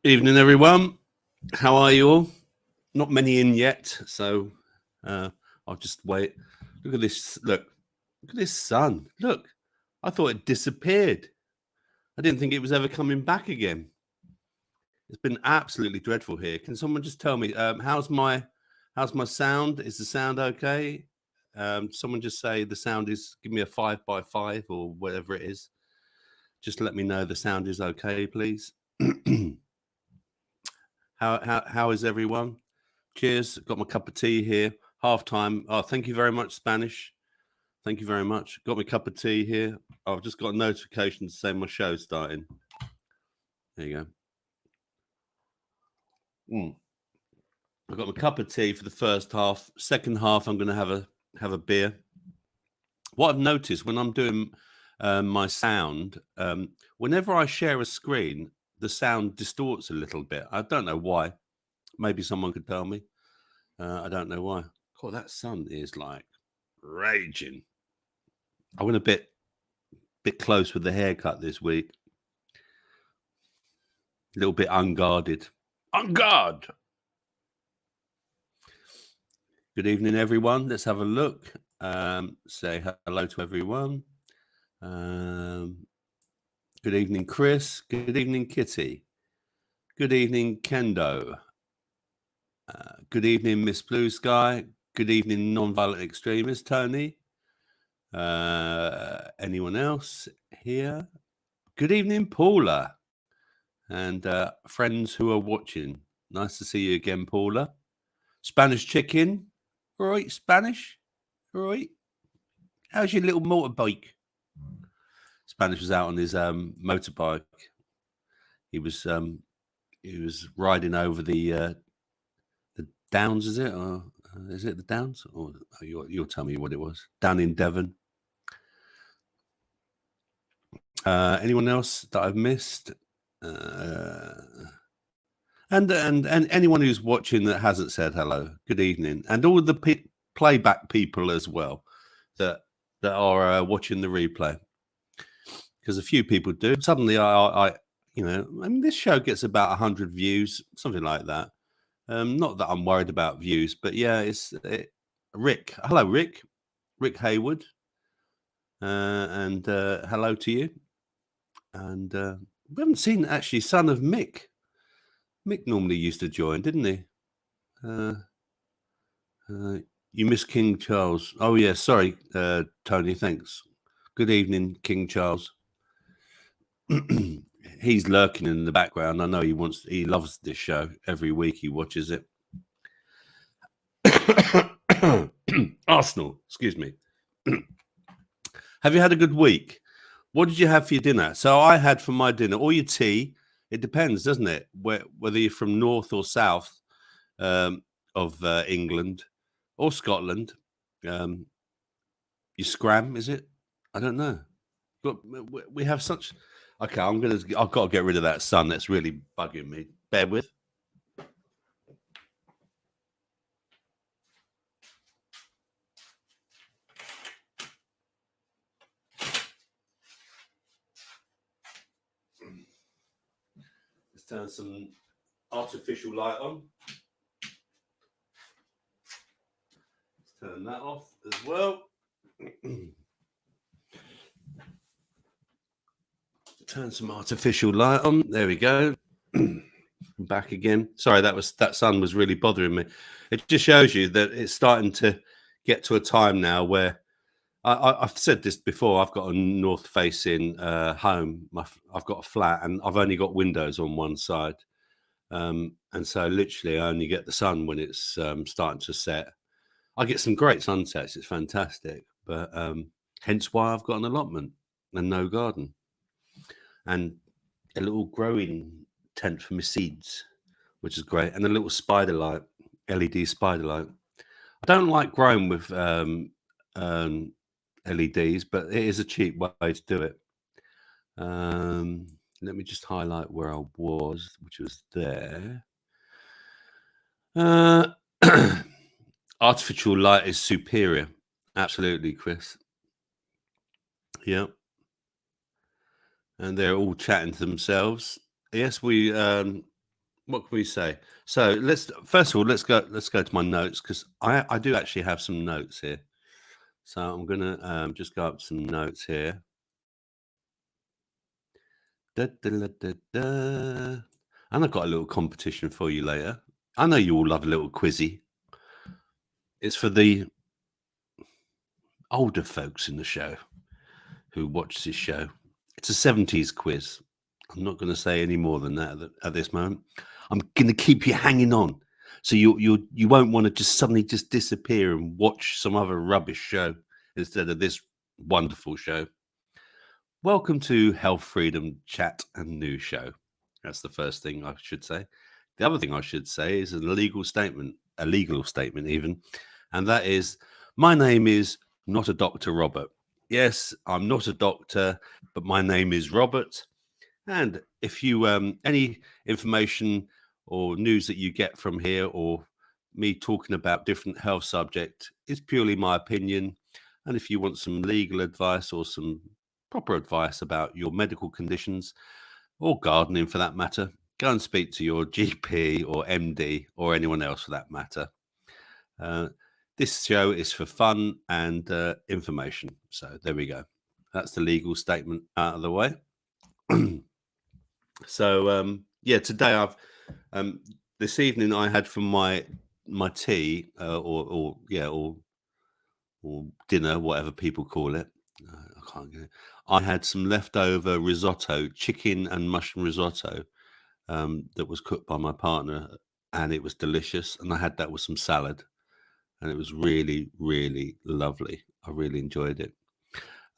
Evening, everyone. How are you all? Not many in yet, so I'll just wait. Look at this. Look at this sun. Look, I thought it disappeared. I didn't think it was ever coming back again. It's been absolutely dreadful here. Can someone just tell me how's my sound? Is the sound okay? Someone just say the sound is. Give me a 5x5 or whatever it is. Just let me know the sound is okay, please. How is everyone? Cheers. Got my cup of tea here. Half time. Oh, thank you very much, Spanish. Thank you very much. Got my cup of tea here. I've just got a notification to say my show's starting. There you go. I've got my cup of tea for the first half. Second half, I'm going to have a beer. What I've noticed when I'm doing my sound, whenever I share a screen, the sound distorts a little bit. I don't know why. Maybe someone could tell me. I don't know why. God, that sun is like raging. I went a bit close with the haircut this week. A little bit unguarded. On guard. Good evening, everyone. Let's have a look. Say hello to everyone. Good evening, Chris. Good evening, Kitty. Good evening, Kendo. Good evening, Miss Blue Sky. Good evening, non-violent extremist, Tony. Anyone else here? Good evening, Paula. And friends who are watching. Nice to see you again, Paula. Spanish chicken. All right, Spanish. All right. How's your little motorbike? Spanish was out on his motorbike. He was riding over the Downs, is it? Or is it the Downs? Or you'll tell me what it was. Down in Devon. Anyone else that I've missed? And anyone who's watching that hasn't said hello, good evening, and all the playback people as well that are watching the replay, because a few people do. Suddenly, I mean, this show gets about 100 views, something like that. Not that I'm worried about views, but yeah, Rick. Hello, Rick Hayward, and hello to you. And we haven't seen actually son of Mick. Mick normally used to join, didn't he? You miss King Charles. Oh, yeah. Sorry, Tony. Thanks. Good evening, King Charles. He's lurking in the background. I know he loves this show. Every week he watches it. Arsenal, excuse me. Have you had a good week? What did you have for your dinner? So I had for my dinner, or your tea. It depends, doesn't it? Whether you're from north or south of England or Scotland. You scram, is it? I don't know. But we have such. Okay, I've got to get rid of that sun. That's really bugging me. Bear with. Let's turn some artificial light on. Let's turn that off as well. Turn some artificial light on. There we go. Back again. Sorry, that sun was really bothering me. It just shows you that it's starting to get to a time now where I've said this before. I've got a north-facing home. I've got a flat, and I've only got windows on one side, and so literally I only get the sun when it's starting to set. I get some great sunsets. It's fantastic, but hence why I've got an allotment and no garden, and a little growing tent for my seeds, which is great, and a little spider light, LED spider light. I don't like growing with LEDs, but it is a cheap way to do it. Let me just highlight where I was, which was there. Artificial light is superior. Absolutely, Chris. Yeah. And they're all chatting to themselves. Yes, we what can we say? So let's first of all let's go to my notes, because I do actually have some notes here. So I'm gonna just go up some notes here. Da, da, da, da, da. And I've got a little competition for you later. I know you all love a little quizzy. It's for the older folks in the show who watch this show. It's a 70s quiz. I'm not going to say any more than that at this moment. I'm going to keep you hanging on, so you won't want to just suddenly just disappear and watch some other rubbish show instead of this wonderful show. Welcome to Health Freedom Chat and News Show. That's the first thing I should say. The other thing I should say is a legal statement even, and that is, my name is not a Dr. Robert. Yes, I'm not a doctor, but my name is Robert. And if you any information or news that you get from here, or me talking about different health subject, is purely my opinion. And if you want some legal advice or some proper advice about your medical conditions, or gardening for that matter, go and speak to your GP or MD or anyone else for that matter. This show is for fun and information. So there we go. That's the legal statement out of the way. So yeah, today I've this evening I had for my tea or dinner, whatever people call it. I can't get it. I had some leftover risotto, chicken and mushroom risotto, that was cooked by my partner, and it was delicious. And I had that with some salad, and it was really, really lovely. I really enjoyed it.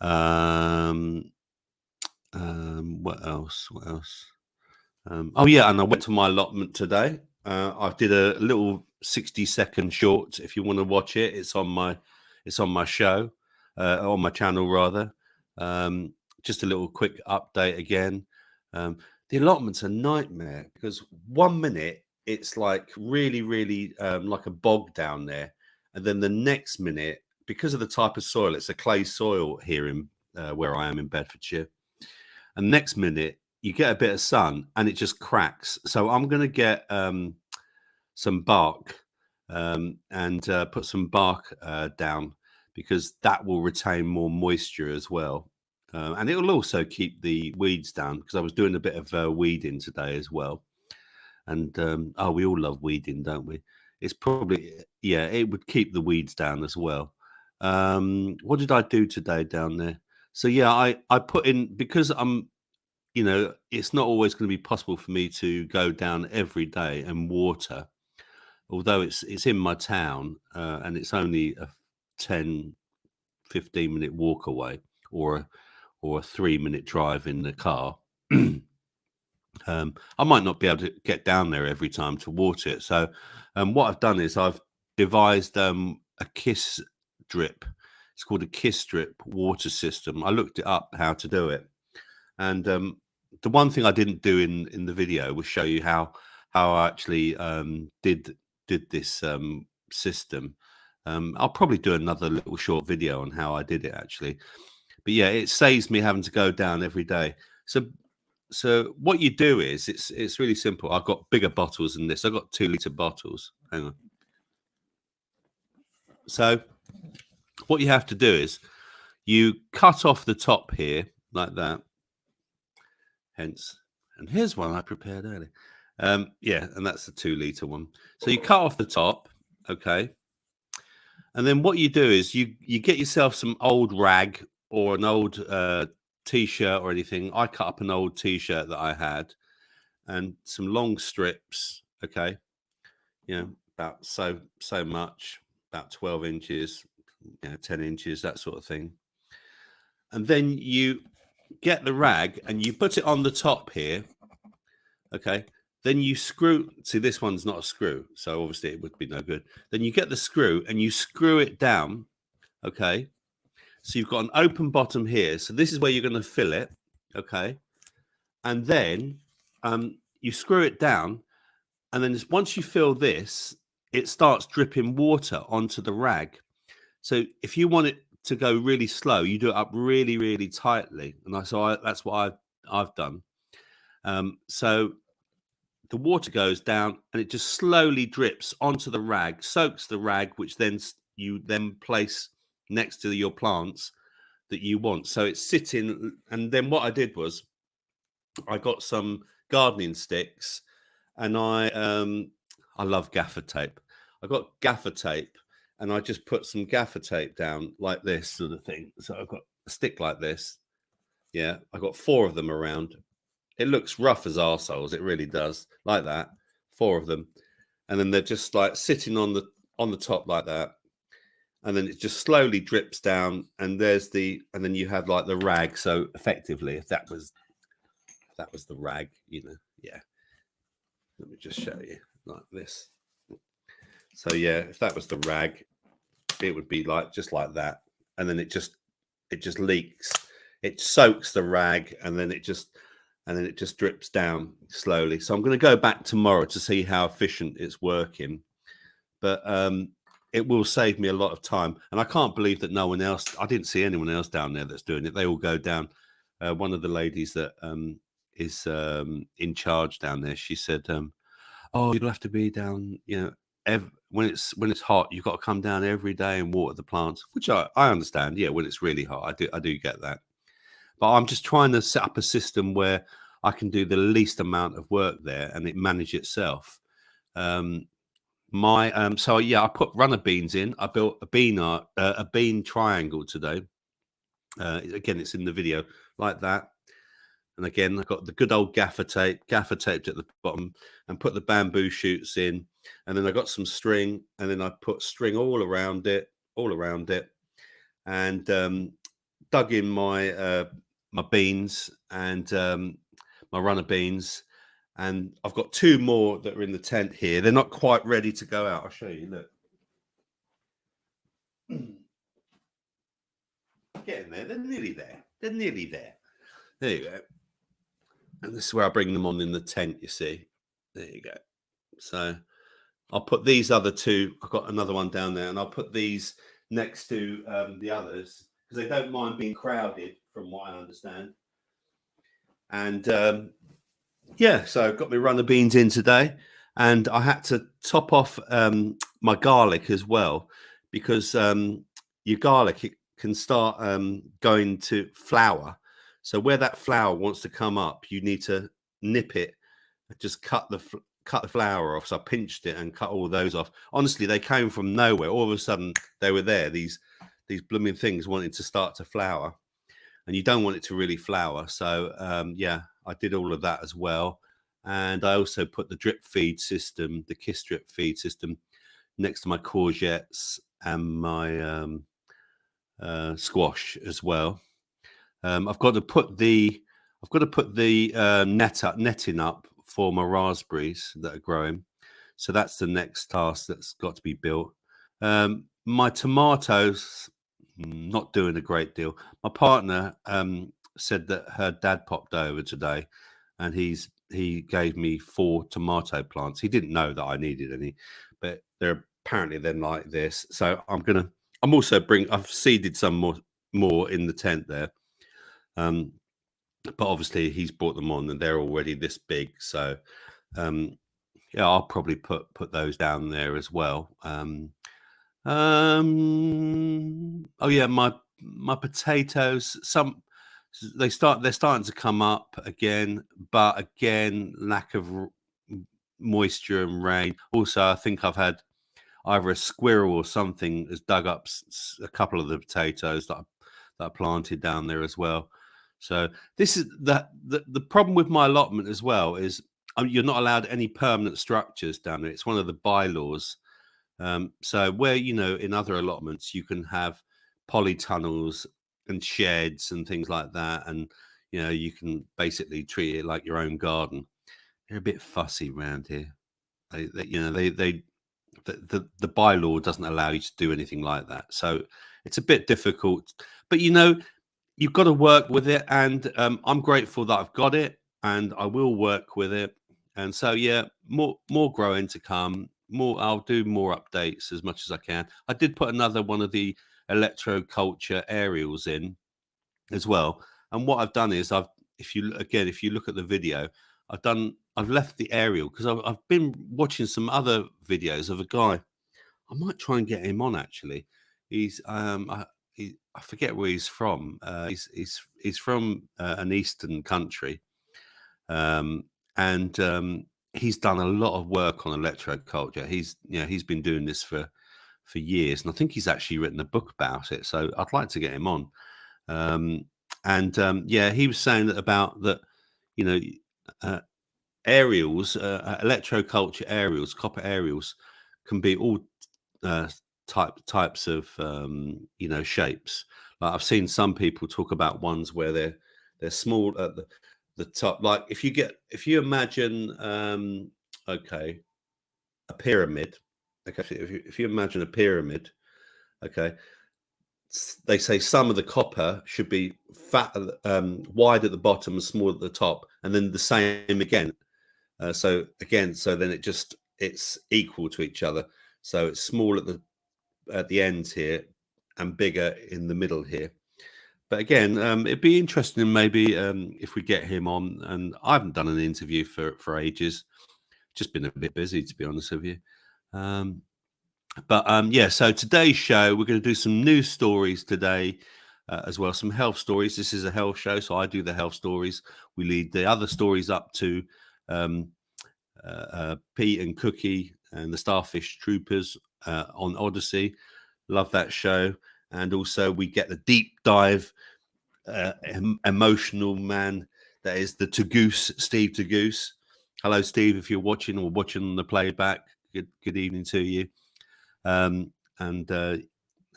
What else? What else? Oh yeah, and I went to my allotment today. I did a little 60-second short. If you want to watch it, it's on my show, on my channel rather. Just a little quick update again. The allotment's a nightmare, because 1 minute it's like really, really like a bog down there, and then the next minute, because of the type of soil, it's a clay soil here in where I am in Bedfordshire, and next minute you get a bit of sun and it just cracks. So I'm going to get some bark and put some bark down, because that will retain more moisture as well. And it will also keep the weeds down, because I was doing a bit of weeding today as well. And oh, we all love weeding, don't we? It's probably, yeah, it would keep the weeds down as well. What did I do today down there? So yeah, I put in, because it's not always going to be possible for me to go down every day and water, although it's in my town, and it's only a 10-15 minute walk away, or a 3-minute drive in the car. I might not be able to get down there every time to water it. So what I've done is I've devised a kiss drip. It's called a kiss drip water system. I looked it up how to do it. And the one thing I didn't do in the video was show you how I actually did this system. I'll probably do another little short video on how I did it actually. But yeah, it saves me having to go down every day. So what you do is, it's really simple. I've got bigger bottles than this. I've got 2-litre bottles. Hang on. So what you have to do is you cut off the top here like that. Hence, and here's one I prepared earlier. Yeah, and that's the 2-litre one. So you cut off the top, okay? And then what you do is you get yourself some old rag or an old t-shirt or anything. I cut up an old t-shirt that I had, and some long strips, okay? About so much, about 12 inches, 10 inches, that sort of thing. And then you get the rag and you put it on the top here, okay? Then you screw, see, this one's not a screw, so obviously it would be no good. Then you get the screw and you screw it down, okay? So you've got an open bottom here. So this is where you're going to fill it, okay? And then you screw it down, and then once you fill this, it starts dripping water onto the rag. So if you want it to go really slow, you do it up really, really tightly. And that's what I've done. So the water goes down and it just slowly drips onto the rag, soaks the rag, which then you then place next to your plants that you want. So it's sitting. And then what I did was I got some gardening sticks, and I love gaffer tape. I got gaffer tape, and I just put some gaffer tape down like this sort of thing. So I've got a stick like this. Yeah, I got 4 of them around. It looks rough as arseholes. It really does, like that. 4 of them, and then they're just like sitting on the top like that, and then it just slowly drips down. And and then you have like the rag. So effectively, if that was the rag, yeah. Let me just show you like this. So yeah, if that was the rag, it would be just like that, and then it just leaks. It soaks the rag, and then it just drips down slowly. So I'm going to go back tomorrow to see how efficient it's working, but it will save me a lot of time. And I can't believe that no one else. I didn't see anyone else down there that's doing it. They all go down. One of the ladies that is in charge down there, she said, "Oh, you'll have to be down, when it's hot, you've got to come down every day and water the plants," which I understand. Yeah, when it's really hot, I do get that. But I'm just trying to set up a system where I can do the least amount of work there and it manage itself. So yeah, I put runner beans in. I built a bean triangle today. Again, it's in the video like that. And again, I got the good old gaffer taped at the bottom, and put the bamboo shoots in. And then I got some string, and then I put string all around it, and dug in my my beans and my runner beans. And I've got 2 more that are in the tent here. They're not quite ready to go out. I'll show you. Look. Getting there. They're nearly there. There you go. And this is where I bring them on in the tent, you see. There you go. So I'll put these other 2. I've got another one down there, and I'll put these next to the others because they don't mind being crowded, from what I understand. And yeah, so I've got my runner beans in today, and I had to top off my garlic as well, because your garlic, it can start going to flower. So where that flower wants to come up, you need to nip it, just cut the flower off. So I pinched it and cut all those off. Honestly, they came from nowhere. All of a sudden, they were there. These blooming things wanted to start to flower, and you don't want it to really flower. So yeah, I did all of that as well. And I also put the drip feed system, the KISS drip feed system, next to my courgettes and my squash as well. I've got to put the netting up for my raspberries that are growing. So that's the next task that's got to be built. My tomatoes, not doing a great deal. My partner said that her dad popped over today, and he gave me 4 tomato plants. He didn't know that I needed any, but they're apparently then like this. So I've seeded some more in the tent there. But obviously he's brought them on, and they're already this big. So yeah, I'll probably put those down there as well. Oh yeah, my potatoes, they're starting to come up again, but again, lack of moisture and rain. Also, I think I've had either a squirrel or something has dug up a couple of the potatoes that I planted down there as well. So this is the problem with my allotment as well is you're not allowed any permanent structures down there. It's one of the bylaws. So where, in other allotments, you can have polytunnels and sheds and things like that. And, you can basically treat it like your own garden. They're a bit fussy around here. The bylaw doesn't allow you to do anything like that. So it's a bit difficult, but you've got to work with it. And I'm grateful that I've got it, and I will work with it. And so, yeah, more growing to come. I'll do more updates as much as I can. I did put another one of the electroculture aerials in as well. And what I've done is if you look at the video, I've I've left the aerial because I've been watching some other videos of a guy. I might try and get him on actually. He's I forget where he's from. He's from an eastern country, um, and he's done a lot of work on electroculture. He's been doing this for years, and I think he's actually written a book about it. So I'd like to get him on. Yeah, he was saying that about that, you know, uh, aerials, electroculture aerials, copper aerials, can be all uh, types of shapes. Like I've seen some people talk about ones where they're small at the top. Like if you imagine okay, a pyramid. Okay, if you imagine a pyramid, okay, they say some of the copper should be fat, wide at the bottom and small at the top, and then the same again. So then it's equal to each other. So it's small at the ends here and bigger in the middle here. But again, it'd be interesting maybe if we get him on. And I haven't done an interview for ages. Just been a bit busy, to be honest with you. Yeah, so today's show, we're going to do some news stories today as well, some health stories. This is a health show, so I do the health stories. We lead the other stories up to Pete and Cookie and the Starfish Troopers on Odyssey. Love that show. And also we get the deep dive emotional man that is the Tagoose, Steve Tagoose. Hello, Steve, if you're watching or watching the playback. Good evening to you. And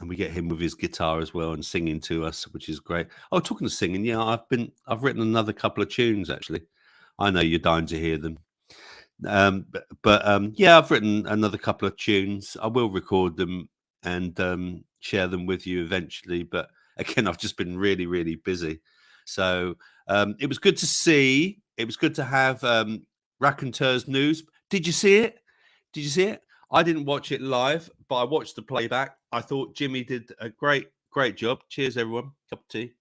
we get him with his guitar as well and singing to us, which is great. Oh, talking of singing, yeah, I've written another couple of tunes actually. I know you're dying to hear them. Yeah, I've written another couple of tunes. I will record them and share them with you eventually. But again, I've just been really, really busy. So it was good to see. It was good to have Raconteur's news. Did you see it? Did you see it? I didn't watch it live, but I watched the playback. I thought Jimmy did a great job. Cheers, everyone. Cup of tea.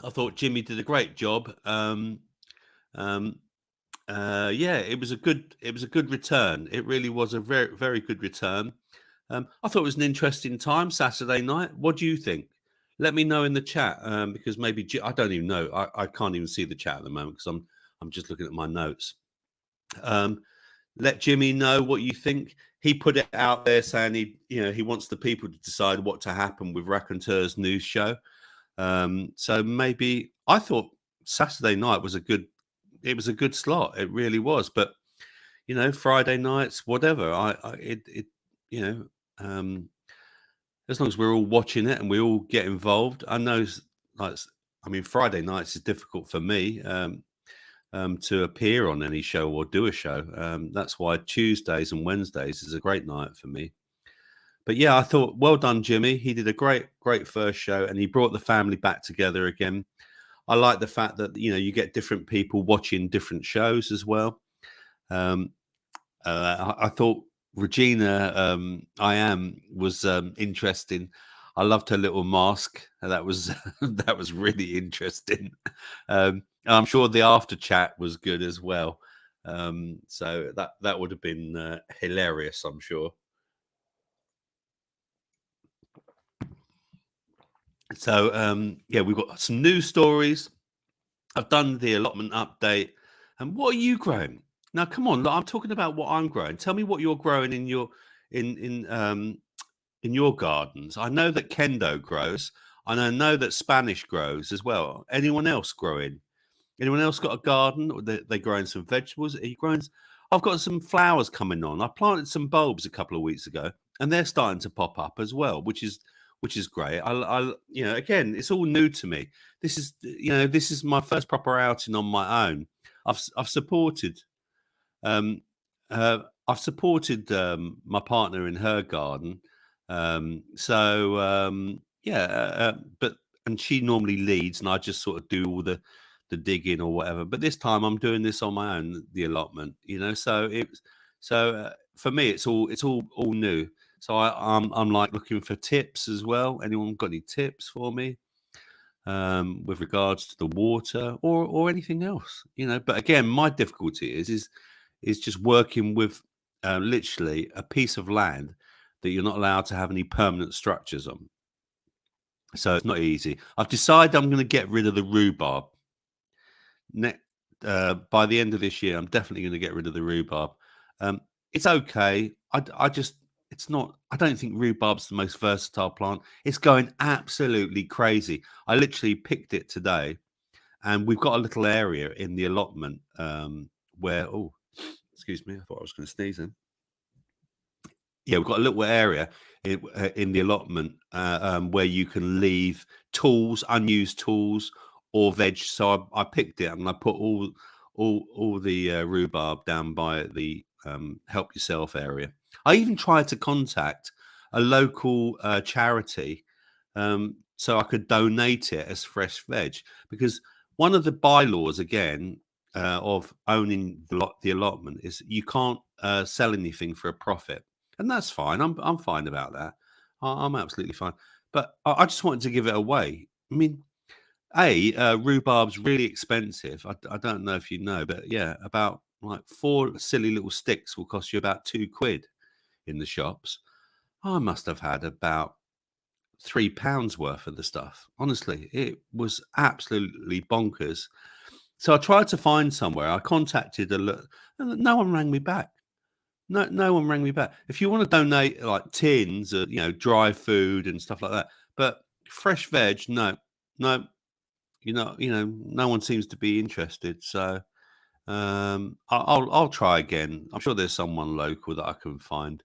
I thought Jimmy did a great job. Yeah, it was a good return. It really was a very, very good return. I thought it was an interesting time Saturday night. What do you think? Let me know in the chat because maybe I don't even know. I can't even see the chat at the moment because I'm just looking at my notes. Let Jimmy know what you think. He put it out there saying he wants the people to decide what to happen with Raconteur's news show. So maybe I thought Saturday night was a good slot. It really was. But Friday nights, whatever. As long as we're all watching it and we all get involved. I know, Friday nights is difficult for me to appear on any show or do a show. That's why Tuesdays and Wednesdays is a great night for me. But yeah, I thought, well done, Jimmy. He did a great first show, and he brought the family back together again. I like the fact that you get different people watching different shows as well. I thought Regina was interesting. I loved her little mask. That was that was really interesting. I'm sure the after chat was good as well. So that would have been hilarious, I'm sure. So yeah, we've got some news stories. I've done the allotment update. And what are you growing? Now, come on, I'm talking about what I'm growing. Tell me what you're growing in your in your gardens. I know that Kendo grows, and I know that Spanish grows as well. Anyone else growing? Anyone else got a garden? Or they growing some vegetables? Are you growing? I've got some flowers coming on. I planted some bulbs a couple of weeks ago, and they're starting to pop up as well, which is great. Again, it's all new to me. This is my first proper outing on my own. I've supported um, I've supported my partner in her garden. And she normally leads, and I just sort of do all the digging or whatever. But this time I'm doing this on my own, the allotment. For me, it's all new. So I'm like looking for tips as well. Anyone got any tips for me? with regards to the water or anything else, you know. But again, my difficulty is just working with literally a piece of land that you're not allowed to have any permanent structures on. So it's not easy. I've decided I'm going to get rid of the rhubarb. By the end of this year, I'm definitely going to get rid of the rhubarb. It's okay. I just, it's not, I don't think rhubarb's the most versatile plant. It's going absolutely crazy. I literally picked it today, and we've got a little area in the allotment where, oh, excuse me, I thought I was going to sneeze in. Yeah, we've got a little area in the allotment where you can leave tools, unused tools, or veg. So I picked it and I put all the rhubarb down by the help yourself area. I even tried to contact a local charity so I could donate it as fresh veg, because one of the bylaws again of owning the allotment is you can't sell anything for a profit. And that's fine. I'm fine about that. I'm absolutely fine. But I just wanted to give it away. I mean, rhubarb's really expensive. I don't know if you know, but yeah, about like 4 silly little sticks will cost you about £2 in the shops. I must have had about £3 worth of the stuff. Honestly, it was absolutely bonkers. So I tried to find somewhere. I contacted no one rang me back. No one rang me back. If you want to donate like tins of, you know, dry food and stuff like that, but fresh veg, no, no one seems to be interested. So I'll try again. I'm sure there's someone local that I can find.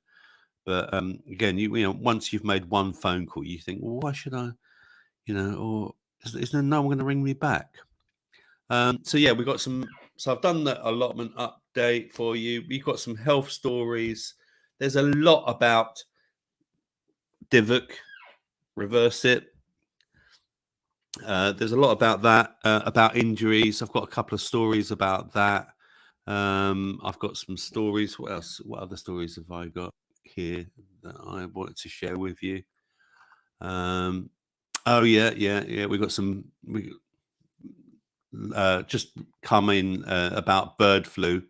But again, you know, once you've made one phone call, you think, well, why should I, you know, or is there no one going to ring me back? So yeah, we got some. So I've done the allotment update for you. We've got some health stories. There's a lot about Divok, reverse it. There's a lot about that, about injuries. I've got a couple of stories about that. I've got some stories. What else? What other stories have I got here that I wanted to share with you? Oh yeah. We got some. Just come in about bird flu,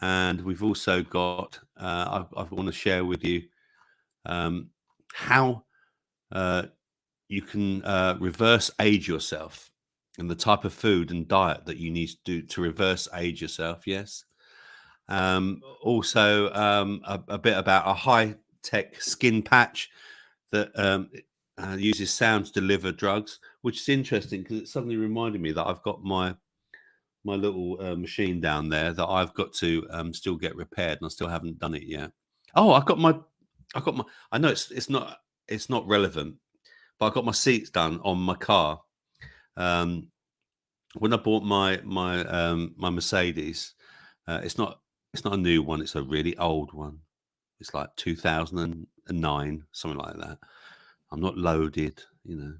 and we've also got. I want to share with you how you can reverse age yourself, and the type of food and diet that you need to do to reverse age yourself. Yes. Also, a bit about a high-tech skin patch that uses sound to deliver drugs, which is interesting because it suddenly reminded me that I've got my little machine down there that I've got to still get repaired, and I still haven't done it yet. Oh, I got my. I know it's not relevant, but I got my seats done on my car. When I bought my Mercedes, it's not a new one. It's a really old one. It's like 2009, something like that. I'm not loaded, you know.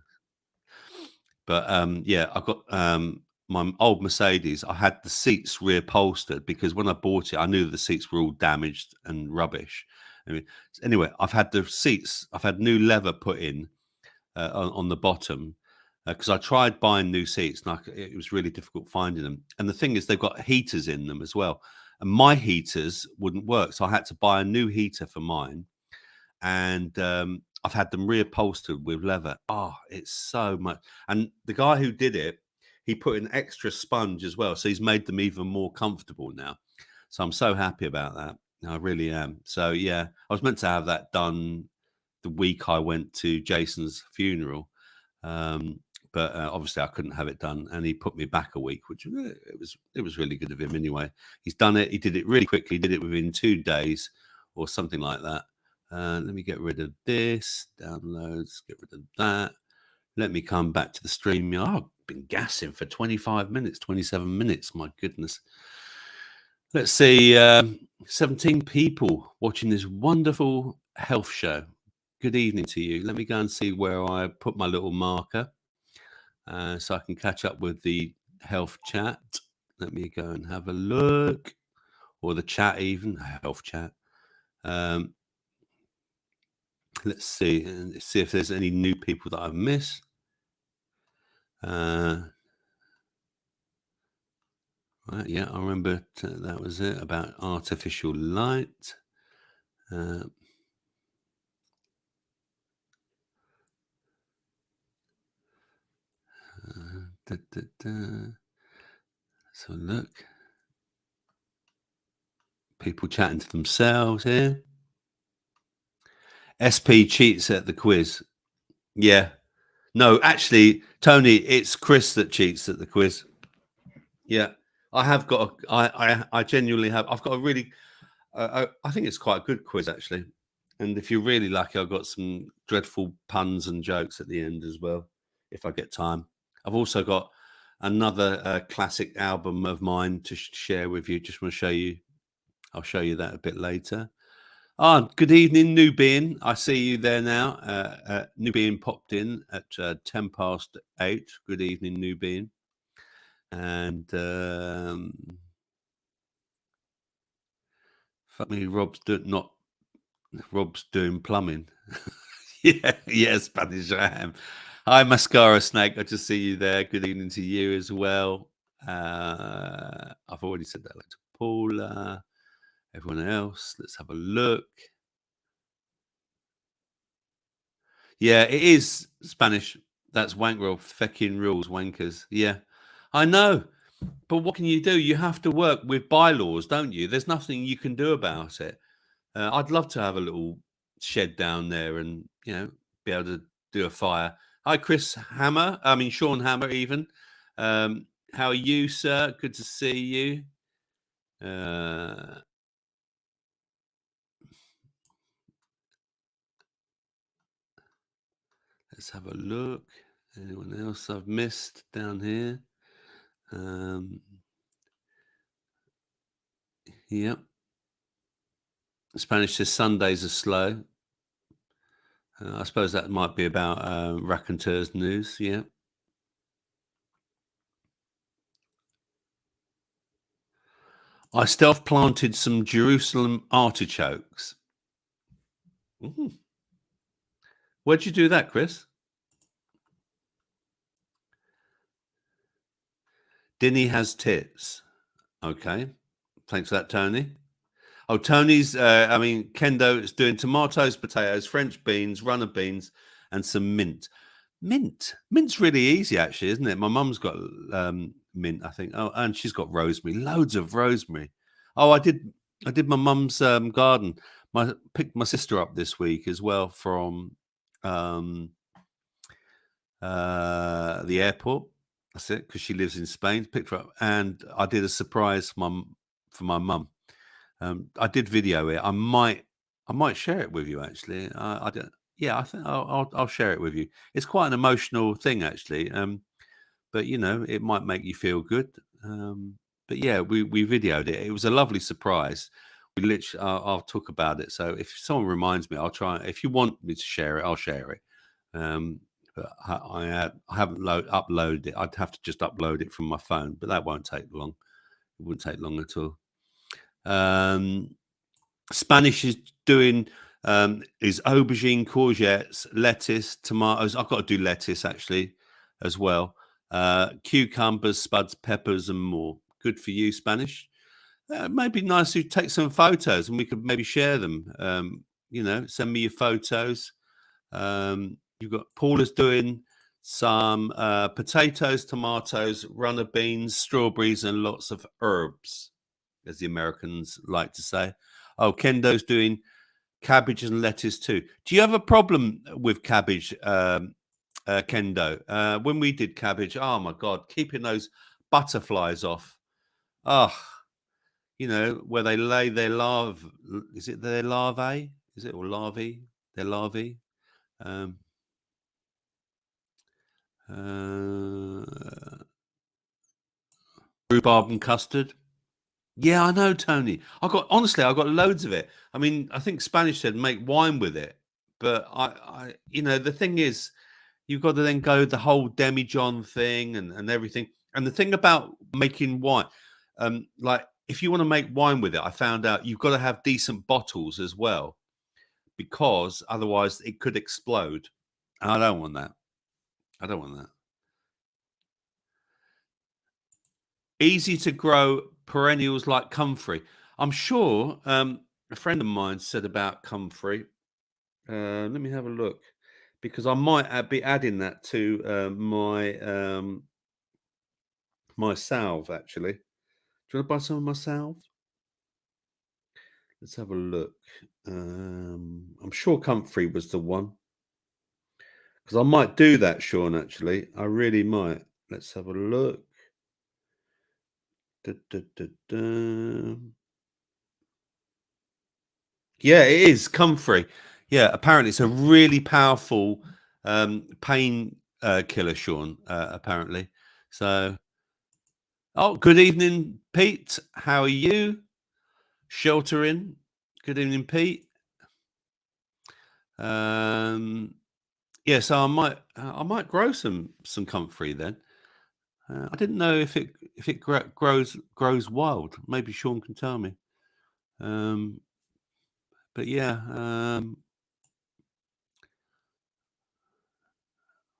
But yeah, I got my old Mercedes. I had the seats reupholstered because when I bought it, I knew the seats were all damaged and rubbish. I mean, anyway, I've had the seats. I've had new leather put in on the bottom because I tried buying new seats and it was really difficult finding them. And the thing is, they've got heaters in them as well, and my heaters wouldn't work, so I had to buy a new heater for mine. And I've had them reupholstered with leather. Oh, it's so much. And the guy who did it, he put an extra sponge as well, so he's made them even more comfortable now. So I'm so happy about that. I really am. So yeah, I was meant to have that done the week I went to Jason's funeral, but obviously I couldn't have it done, and he put me back a week, which it was really good of him. Anyway, he's done it. He did it really quickly. He did it within 2 days or something like that. Let me get rid of this. Downloads. Get rid of that. Let me come back to the stream. Oh, I've been gassing for 25 minutes, 27 minutes. My goodness. Let's see. 17 people watching this wonderful health show. Good evening to you. Let me go and see where I put my little marker so I can catch up with the health chat. Let me go and have a look. Or the chat even. Health chat. Let's see if there's any new people that I've missed. Right, yeah, I remember that was it about artificial light. Uh, da, da, da. So look, people chatting to themselves here. SP cheats at the quiz. Yeah. No, actually, Tony, it's Chris that cheats at the quiz. Yeah. I have got I genuinely have. I've got a really I think it's quite a good quiz actually. And if you're really lucky, I've got some dreadful puns and jokes at the end as well, if I get time. I've also got another classic album of mine to share with you. Just want to show you. I'll show you that a bit later. Ah, good evening, Nubian. I see you there now. Nubian popped in at 8:10. Good evening, Nubian. And fuck me, Rob's doing plumbing. Yeah, yeah, Spanish I am. Hi, Mascara Snake. I just see you there. Good evening to you as well. I've already said that to Paula. Everyone else, let's have a look. Yeah, it is Spanish. That's wank roll. Fecking rules, wankers. Yeah, I know. But what can you do? You have to work with bylaws, don't you? There's nothing you can do about it. I'd love to have a little shed down there and, be able to do a fire. Hi, Chris Hammer. I mean, Sean Hammer, even. How are you, sir? Good to see you. Let's have a look. Anyone else I've missed down here? Yep. Spanish says Sundays are slow. I suppose that might be about raconteurs news. Yeah. I stealth planted some Jerusalem artichokes. Ooh. Where'd you do that, Chris? Dinny has tits. Okay. Thanks for that, Tony. Oh, Tony's, Kendo is doing tomatoes, potatoes, French beans, runner beans, and some mint. Mint's really easy, actually, isn't it? My mum's got mint, I think. Oh, and she's got rosemary, loads of rosemary. Oh, I did my mum's garden. Picked my sister up this week as well from um, the airport. That's it, because she lives in Spain. Picked her up, and I did a surprise for my mum. I did video it. I might share it with you actually. I don't. Yeah, I think I'll share it with you. It's quite an emotional thing actually. But it might make you feel good. But yeah, we videoed it. It was a lovely surprise. We literally, I'll talk about it. So if someone reminds me, I'll try. If you want me to share it, I'll share it. But I haven't uploaded it. I'd have to just upload it from my phone, but that won't take long. It wouldn't take long at all. Spanish is doing is aubergine, courgettes, lettuce, tomatoes. I've got to do lettuce actually as well. Cucumbers, spuds, peppers, and more. Good for you, Spanish. Maybe nice to take some photos and we could maybe share them. Send me your photos. You've got Paula's doing some potatoes, tomatoes, runner beans, strawberries, and lots of herbs, as the Americans like to say. Oh, Kendo's doing cabbage and lettuce too. Do you have a problem with cabbage, Kendo? When we did cabbage, oh my God, keeping those butterflies off. Oh, where they lay their larvae. Is it their larvae? Is it or larvae? Their larvae. Um, Rhubarb and custard. Yeah, I know, Tony. I got loads of it. I mean, I think Spanish said make wine with it, but the thing is, you've got to then go the whole demijohn thing and everything. And the thing about making wine, like if you want to make wine with it, I found out you've got to have decent bottles as well, because otherwise it could explode. And I don't want that. I don't want that. Easy to grow perennials like comfrey. I'm sure a friend of mine said about comfrey. Let me have a look because I might be adding that to my salve actually. Do you want to buy some of my salve? Let's have a look. I'm sure comfrey was the one because I might do that, Sean. Actually, I really might. Let's have a look. Da, da, da, da. Yeah, it is comfrey. Yeah, apparently it's a really powerful pain killer, Sean. Apparently, so. Oh, good evening, Pete. How are you? Sheltering. Good evening, Pete. Yeah, so I might grow some comfrey then. I didn't know if it grows wild. Maybe Sean can tell me. But yeah,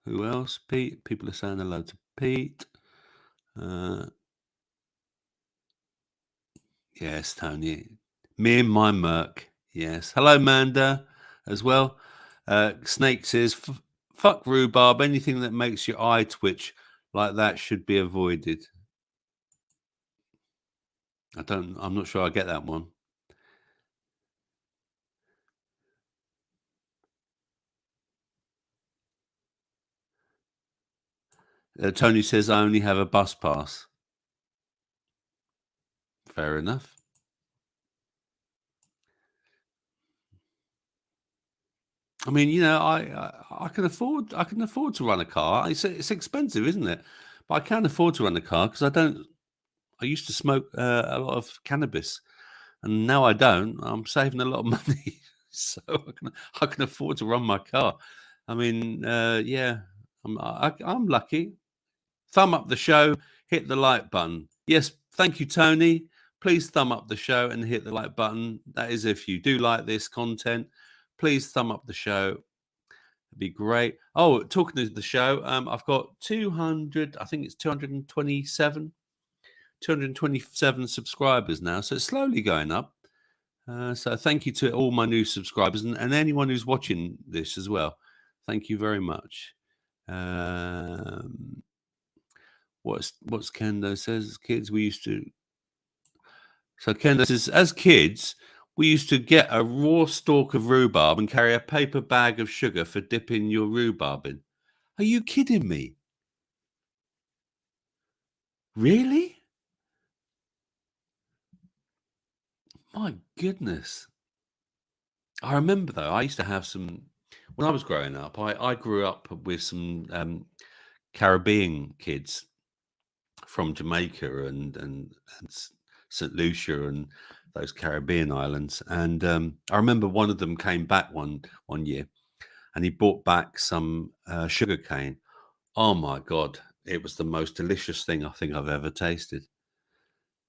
who else? Pete. People are saying hello to Pete. Yes, Tony. Me and my Merc. Yes. Hello, Manda, as well. Snake says, fuck rhubarb. Anything that makes your eye twitch like that should be avoided. I'm not sure I get that one. Tony says, I only have a bus pass. Fair enough. I mean, you know, I can afford to run a car. It's expensive, isn't it? But I can afford to run a car because I used to smoke a lot of cannabis, and now I don't. I'm saving a lot of money, so I can afford to run my car. I mean, yeah, I'm lucky. Thumb up the show, hit the like button. Yes, thank you, Tony. Please thumb up the show and hit the like button. That is if you do like this content. Please thumb up the show. It'd be great. Oh, talking to the show, I've got 200. I think it's 227 subscribers now. So it's slowly going up. So thank you to all my new subscribers and anyone who's watching this as well. Thank you very much. What's Kendo says? As kids, we used to. So Kendo says, as kids, we used to get a raw stalk of rhubarb and carry a paper bag of sugar for dipping your rhubarb in. Are you kidding me? Really? My goodness. I remember though, I used to have some when I was growing up. I grew up with some Caribbean kids from Jamaica and St. Lucia and those Caribbean islands. And I remember one of them came back one year, and he brought back some sugar cane. Oh my God, it was the most delicious thing I think I've ever tasted.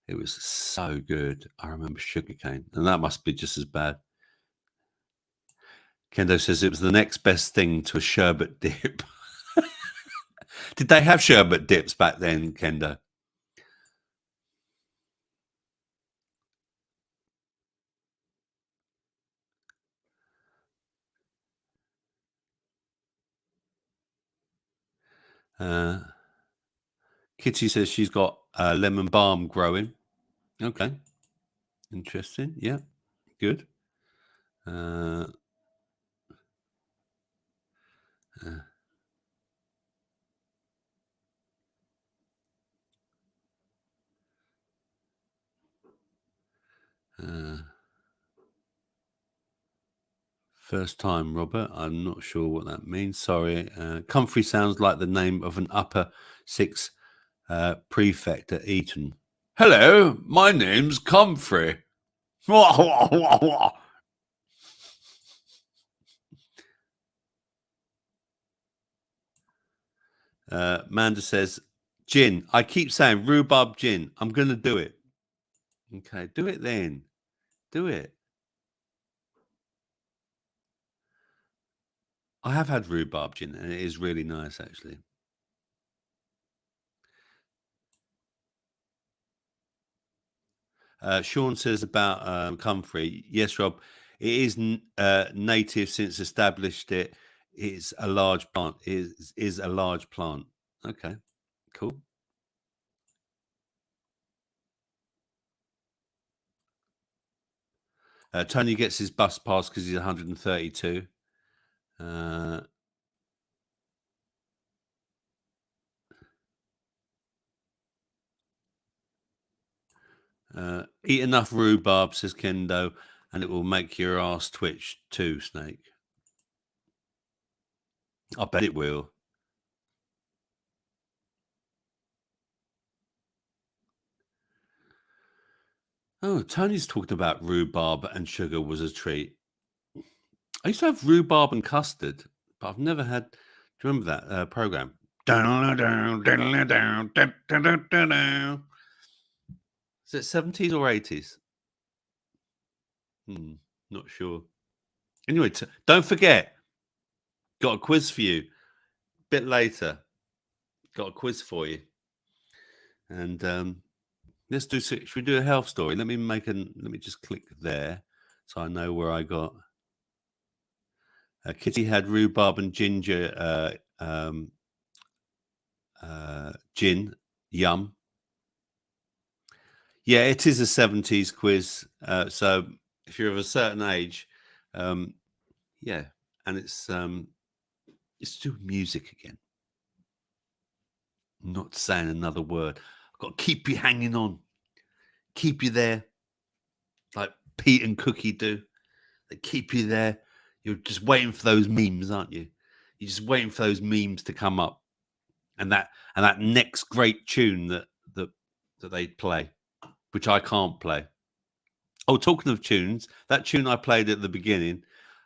It was so good. I remember sugar cane, and that must be just as bad. Kendo says it was the next best thing to a sherbet dip. Did they have sherbet dips back then, Kendo? Kitty says she's got lemon balm growing. Okay, interesting. Yeah, good. Uh, uh, uh, First time, Robert. I'm not sure what that means. Sorry. Comfrey sounds like the name of an upper six prefect at Eton. Hello, my name's Comfrey. Manda says, gin. I keep saying rhubarb gin. I'm going to do it. Okay, do it then. Do it. I have had rhubarb gin, and it is really nice, actually. Sean says about comfrey. Yes, Rob, it is native since established it. It's a large plant. Is a large plant. Okay, cool. Tony gets his bus pass because he's 132. Eat enough rhubarb, says Kendo, and it will make your ass twitch too, Snake. I bet it will. Oh, Tony's talking about rhubarb and sugar was a treat. I used to have rhubarb and custard, but I've never had. Do you remember that program? Is it 70s or 80s? Not sure. Anyway, don't forget, got a quiz for you. Bit later, got a quiz for you, and let's do. Should we do a health story? Let me just click there, so I know where I got. Kitty had rhubarb and ginger gin. Yum. Yeah, it is a 70s quiz. So if you're of a certain age, yeah, and it's to do with music again. I'm not saying another word. I've got to keep you hanging on, keep you there, like Pete and Cookie do. They keep you there. You're just waiting for those memes, aren't you? You're just waiting for those memes to come up, and that next great tune that they play, which I can't play. Oh, talking of tunes, that tune I played at the beginning,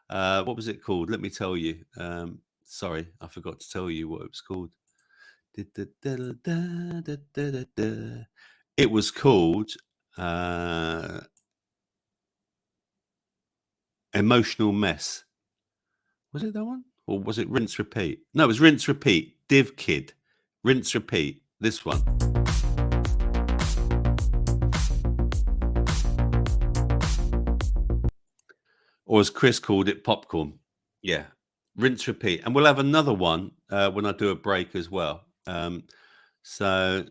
what was it called? Let me tell you. Sorry, I forgot to tell you what it was called. It was called Emotional Mess. Was it that one? Or was it Rinse Repeat? No, it was Rinse Repeat. Div Kid. Rinse Repeat. This one. Or as Chris called it, popcorn. Yeah. Rinse Repeat. And we'll have another one when I do a break as well. So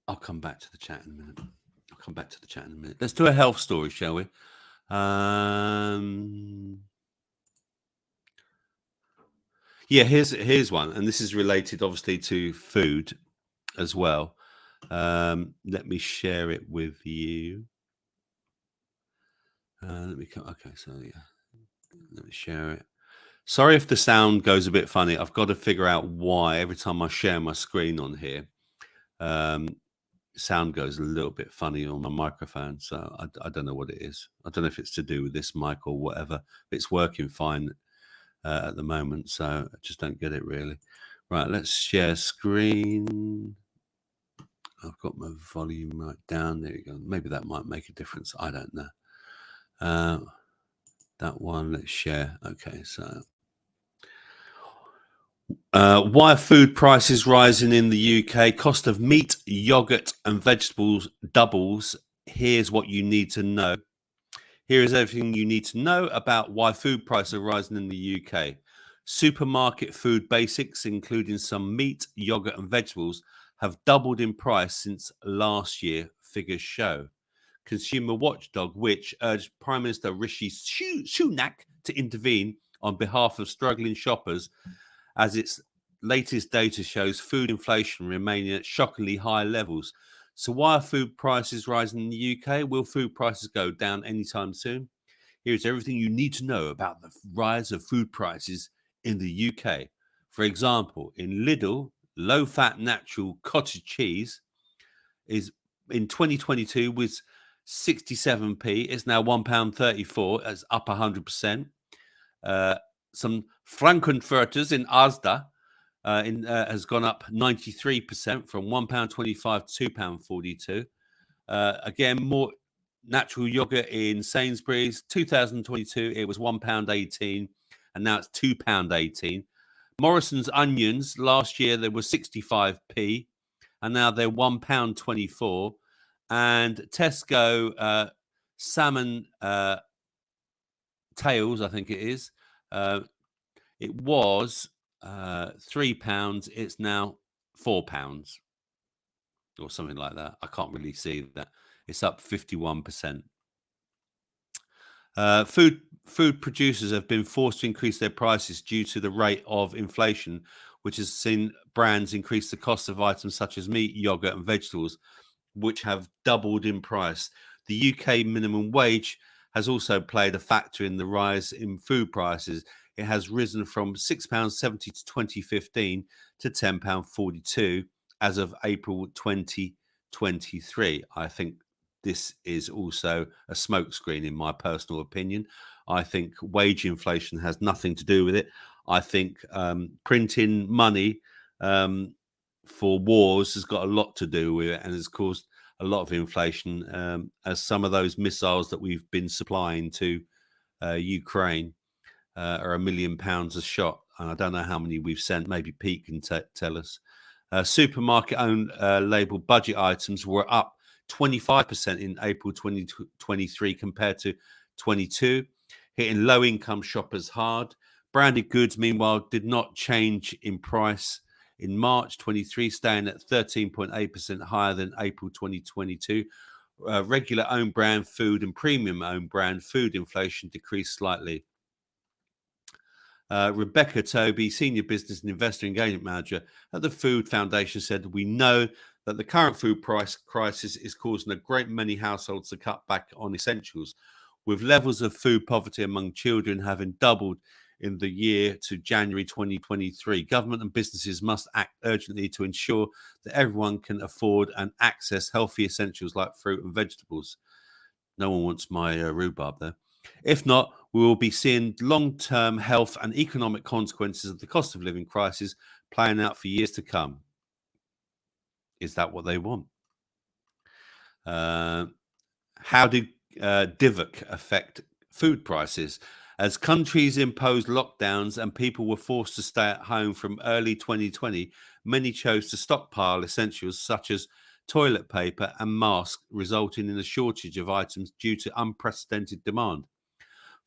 I'll come back to the chat in a minute. Let's do a health story, shall we? Yeah, here's one, and this is related obviously to food as well. Let me share it with you. Okay, so yeah, let me share it. Sorry if the sound goes a bit funny. I've got to figure out why every time I share my screen on here, sound goes a little bit funny on my microphone. So I don't know what it is. I don't know if it's to do with this mic or whatever. It's working fine at the moment, so I just don't get it really. Right, let's share screen. I've got my volume right down. There you go. Maybe that might make a difference. I don't know. That one, let's share. Okay, so why are food prices rising in the UK? Cost of meat, yogurt, and vegetables doubles. Here's what you need to know. Here is everything you need to know about why food prices are rising in the UK. Supermarket food basics, including some meat, yogurt, and vegetables, have doubled in price since last year, figures show. Consumer watchdog, which urged Prime Minister Rishi Sunak to intervene on behalf of struggling shoppers, as its latest data shows food inflation remaining at shockingly high levels. So why are food prices rising in the UK? Will food prices go down anytime soon? Here's everything you need to know about the rise of food prices in the UK. For example, in Lidl, low-fat natural cottage cheese is in 2022 was 67p. It's now £1.34. That's up 100%. Some Frankenfurters in Asda has gone up 93% from £1.25 to £2.42. Again, more natural yogurt in Sainsbury's. 2022, it was £1.18, and now it's £2.18. Morrison's onions, last year they were 65p, and now they're £1.24. And Tesco salmon tails, I think it is, it was £3. It's now £4 or something like that. I can't really see that. It's up 51%. Food producers have been forced to increase their prices due to the rate of inflation, which has seen brands increase the cost of items such as meat, yogurt, and vegetables, which have doubled in price. The UK minimum wage has also played a factor in the rise in food prices. It has risen from £6.70 to 2015 to £10.42 as of April 2023. I think this is also a smokescreen, in my personal opinion. I think wage inflation has nothing to do with it. I think printing money for wars has got a lot to do with it and has caused a lot of inflation, as some of those missiles that we've been supplying to Ukraine are £1 million a shot. And I don't know how many we've sent. Maybe Pete can tell us. Supermarket-owned label budget items were up 25% in April 2023 compared to 22, hitting low-income shoppers hard. Branded goods, meanwhile, did not change in price in March 23, staying at 13.8% higher than April 2022. Regular own brand food and premium own brand food inflation decreased slightly. Rebecca Toby, Senior Business and Investor Engagement Manager at the Food Foundation, said, "We know that the current food price crisis is causing a great many households to cut back on essentials. With levels of food poverty among children having doubled in the year to January 2023, government and businesses must act urgently to ensure that everyone can afford and access healthy essentials like fruit and vegetables." No one wants my rhubarb there. If not, we will be seeing long-term health and economic consequences of the cost of living crisis playing out for years to come. Is that what they want? How did DIVC affect food prices? As countries imposed lockdowns and people were forced to stay at home from early 2020, many chose to stockpile essentials such as toilet paper and masks, resulting in a shortage of items due to unprecedented demand.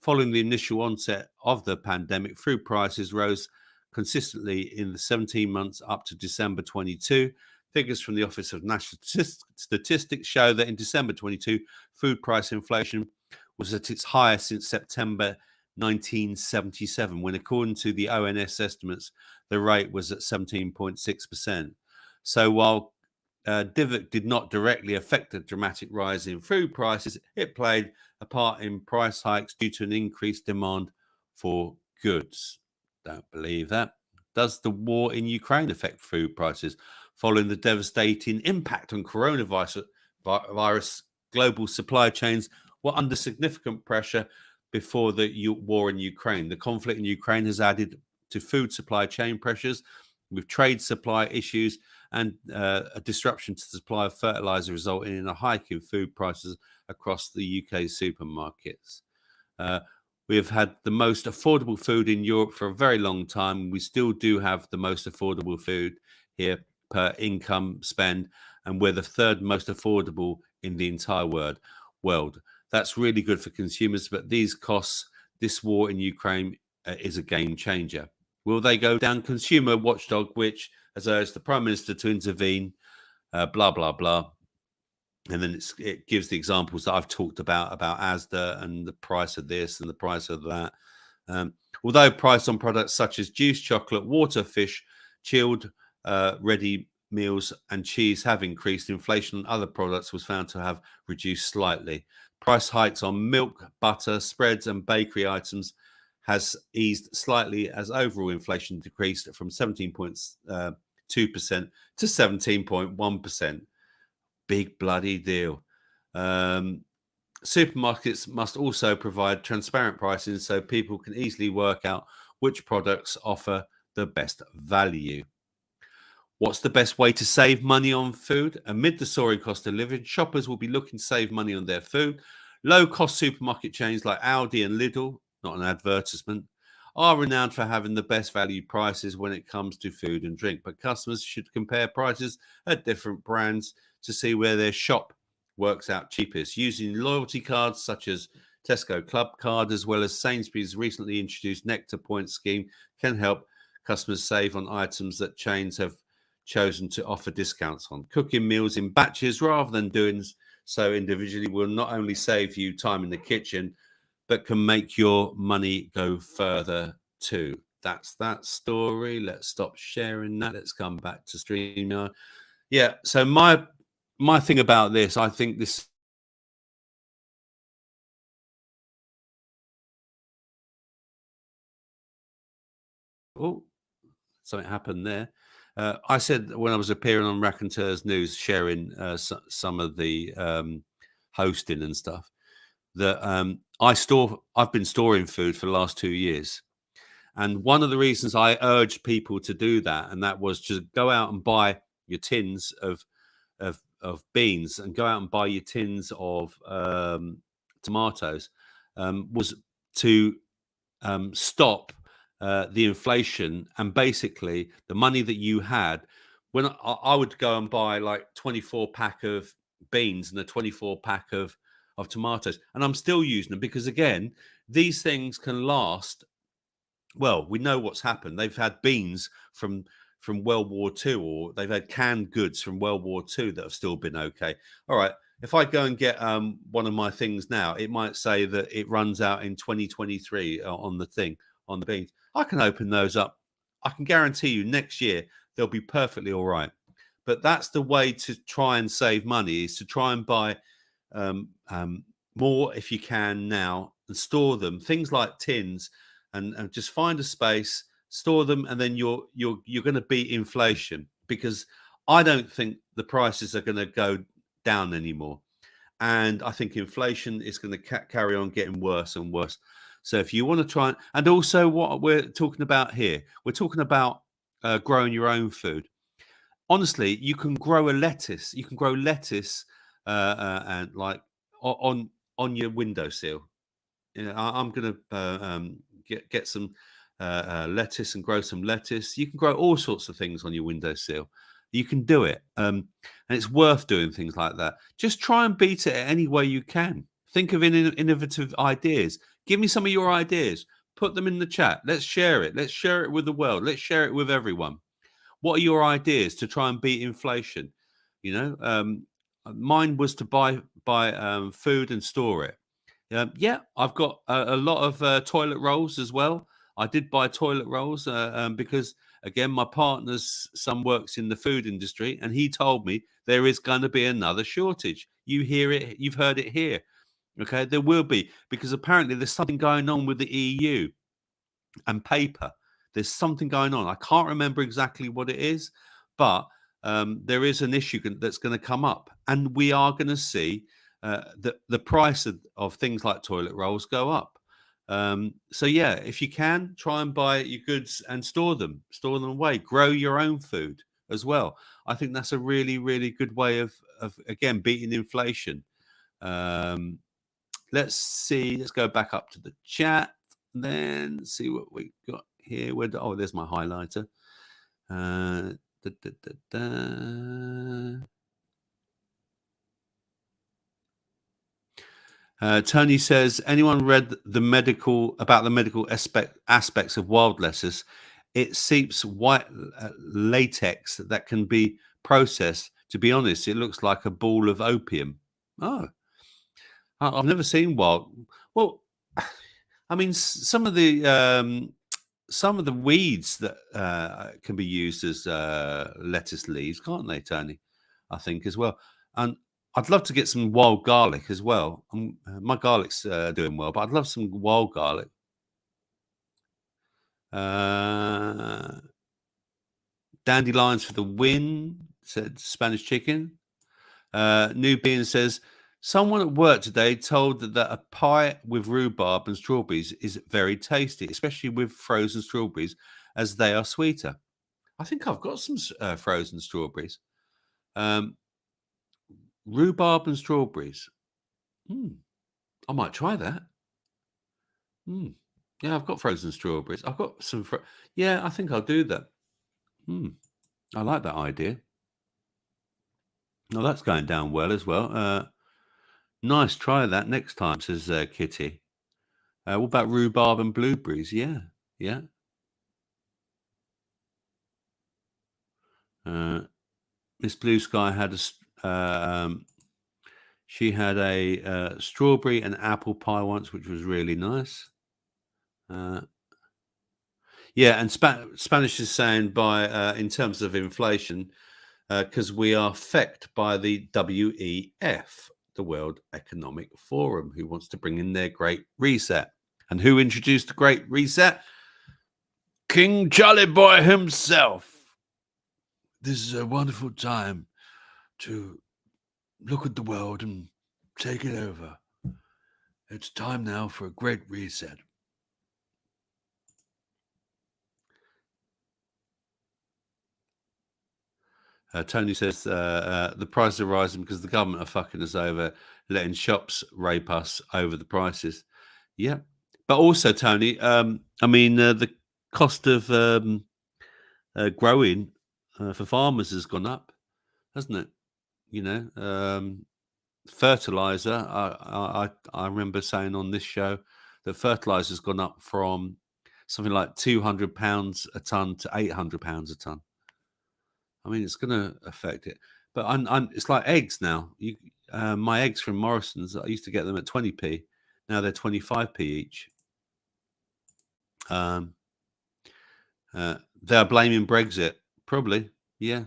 Following the initial onset of the pandemic, food prices rose consistently in the 17 months up to December 22. Figures from the Office of National Statistics show that in December 22, food price inflation was at its highest since September 1977, when, according to the ONS estimates, the rate was at 17.6%. So while DIVC did not directly affect the dramatic rise in food prices, it played a part in price hikes due to an increased demand for goods. Don't believe that. Does the war in Ukraine affect food prices? Following the devastating impact on coronavirus, global supply chains were under significant pressure before the war in Ukraine. The conflict in Ukraine has added to food supply chain pressures, with trade supply issues and a disruption to the supply of fertilizer, resulting in a hike in food prices across the UK supermarkets. We have had the most affordable food in Europe for a very long time. We still do have the most affordable food here per income spend, and we're the third most affordable in the entire world. That's really good for consumers, but these costs, this war in Ukraine is a game changer. Will they go down? Consumer watchdog, which has urged the Prime Minister to intervene, blah, blah, blah. And then it gives the examples that I've talked about Asda and the price of this and the price of that. Although price on products such as juice, chocolate, water, fish, chilled, ready meals and cheese have increased, inflation on other products was found to have reduced slightly. Price hikes on milk, butter, spreads and bakery items has eased slightly as overall inflation decreased from 17.2% to 17.1%. Big bloody deal. Supermarkets must also provide transparent pricing so people can easily work out which products offer the best value. What's the best way to save money on food? Amid the soaring cost of living, shoppers will be looking to save money on their food. Low-cost supermarket chains like Aldi and Lidl, not an advertisement, are renowned for having the best value prices when it comes to food and drink, but customers should compare prices at different brands to see where their shop works out cheapest. Using loyalty cards such as Tesco Club Card, as well as Sainsbury's recently introduced Nectar Points scheme, can help customers save on items that chains have chosen to offer discounts on. Cooking meals in batches rather than doing so individually will not only save you time in the kitchen, but can make your money go further too. That's that story. Let's stop sharing that. Let's come back to StreamYard. Yeah. So my thing about this, I think this. Oh, something happened there. I said when I was appearing on Raconteurs News, sharing some of the hosting and stuff, that I've been storing food for the last 2 years. And one of the reasons I urged people to do that, and that was to go out and buy your tins of beans and go out and buy your tins of tomatoes, was to stop the inflation, and basically the money that you had when I would go and buy like 24 pack of beans and a 24 pack of tomatoes, and I'm still using them because again these things can last. Well, we know what's happened. They've had beans from World War II, or they've had canned goods from World War II that have still been okay. All right. If I go and get one of my things now, it might say that it runs out in 2023 on the thing, on the beans. I can open those up. I can guarantee you next year they'll be perfectly all right. But that's the way to try and save money, is to try and buy um, um, more if you can now and store them. Things like tins, and just find a space, store them, and then you're going to beat inflation, because I don't think the prices are going to go down anymore, and I think inflation is going to carry on getting worse and worse. So if you want to try and also what we're talking about here, we're talking about growing your own food. Honestly, you can grow a lettuce. You can grow lettuce and like on your windowsill. You know, I'm going to get some lettuce and grow some lettuce. You can grow all sorts of things on your windowsill. You can do it, and it's worth doing things like that. Just try and beat it any way you can. Think of innovative ideas. Give me some of your ideas. Put them in the chat. Let's share it. Let's share it with the world. Let's share it with everyone. What are your ideas to try and beat inflation? You know, mine was to buy food and store it. Yeah, I've got a lot of toilet rolls as well. I did buy toilet rolls because, again, my partner's son works in the food industry, and he told me there is going to be another shortage. You hear it, you've heard it here. Okay, there will be, because apparently there's something going on with the EU and paper. There's something going on. I can't remember exactly what it is, but there is an issue that's going to come up, and we are going to see the price of things like toilet rolls go up. So yeah, if you can, try and buy your goods and store them away. Grow your own food as well. I think that's a really, really good way of again beating inflation. Um, let's see. Let's go back up to the chat. Then see what we got here. Oh, there's my highlighter. Da, da, da, da. Tony says, anyone read the medical aspects of wild lettuce? It seeps white latex that can be processed. To be honest, it looks like a ball of opium. Oh, I've never seen wild. Well, I mean, some of the weeds that can be used as lettuce leaves, can't they, Tony? I think as well. And I'd love to get some wild garlic as well. My garlic's doing well, but I'd love some wild garlic. Uh, Dandelions for the win, said Spanish Chicken. Nubian says, someone at work today told that a pie with rhubarb and strawberries is very tasty, especially with frozen strawberries, as they are sweeter. I think I've got some frozen strawberries. Rhubarb and strawberries. I might try that. Yeah, I've got frozen strawberries. I've got some. Yeah, I think I'll do that. Hmm. I like that idea. Oh, that's going down well as well. Nice. Try that next time, says Kitty. What about rhubarb and blueberries? Yeah, yeah. Miss Blue Sky had she had a strawberry and apple pie once, which was really nice. Yeah, and Spanish is saying by in terms of inflation, because we are fecked by the WEF, the World Economic Forum, who wants to bring in their Great Reset. And who introduced the Great Reset? King Jolly Boy himself. This is a wonderful time to look at the world and take it over. It's time now for a great reset. Tony says the prices are rising because the government are fucking us over, letting shops rape us over the prices. Yeah, but also, Tony, I mean, the cost of growing for farmers has gone up, hasn't it? You know, fertilizer. I remember saying on this show that fertilizer's gone up from something like £200 a ton to £800 a ton. I mean, it's going to affect it. But it's like eggs now. My eggs from Morrison's, I used to get them at 20p. Now they're 25p each. They are blaming Brexit. Probably. Yeah.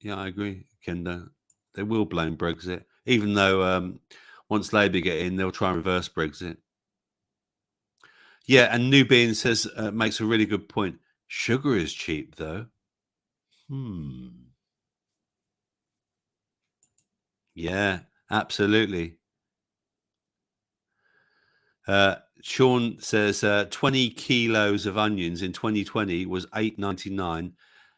Yeah, I agree, Kendo. They will blame Brexit. Even though once Labour get in, they'll try and reverse Brexit. Yeah, and Nubian says, makes a really good point. Sugar is cheap, though. Yeah, absolutely. Sean says 20 kilos of onions in 2020 was $8.99,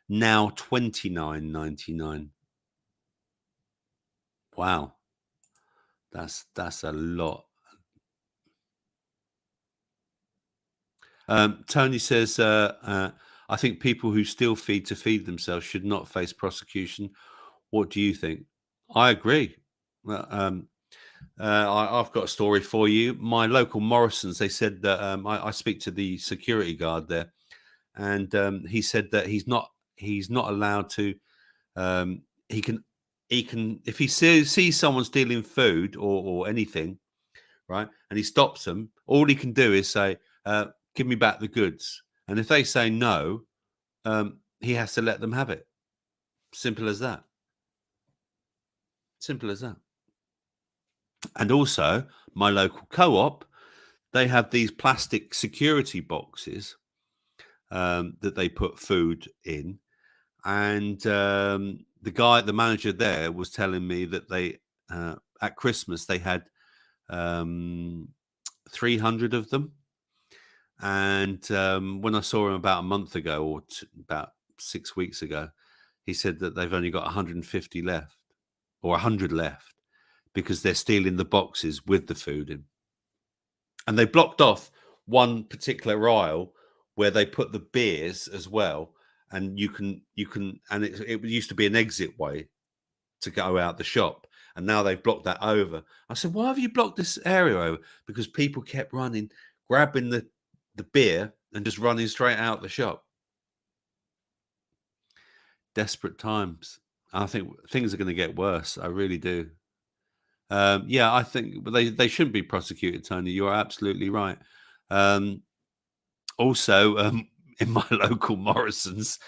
now $29.99. Wow, that's a lot. Tony says I think people who still feed to feed themselves should not face prosecution. What do you think? I agree. Well, I've got a story for you. My local Morrison's, they said that I speak to the security guard there, and he said that he's not allowed to. He can if he sees someone stealing food or anything, right, and he stops them, all he can do is say, "Give me back the goods." And if they say no, he has to let them have it. Simple as that. Simple as that. And also, my local co-op, they have these plastic security boxes that they put food in, and the manager there was telling me that they at Christmas they had 300 of them, and when I saw him about a month ago or about 6 weeks ago, he said that they've only got 150 left or 100 left because they're stealing the boxes with the food in. And they blocked off one particular aisle where they put the beers as well, and you can and it used to be an exit way to go out the shop, and now they've blocked that over. I said, why have you blocked this area over? Because people kept running, grabbing the beer and just running straight out the shop. Desperate times. I think things are going to get worse. I really do. Yeah, I think they shouldn't be prosecuted, Tony. You're absolutely right. Also, in my local Morrison's,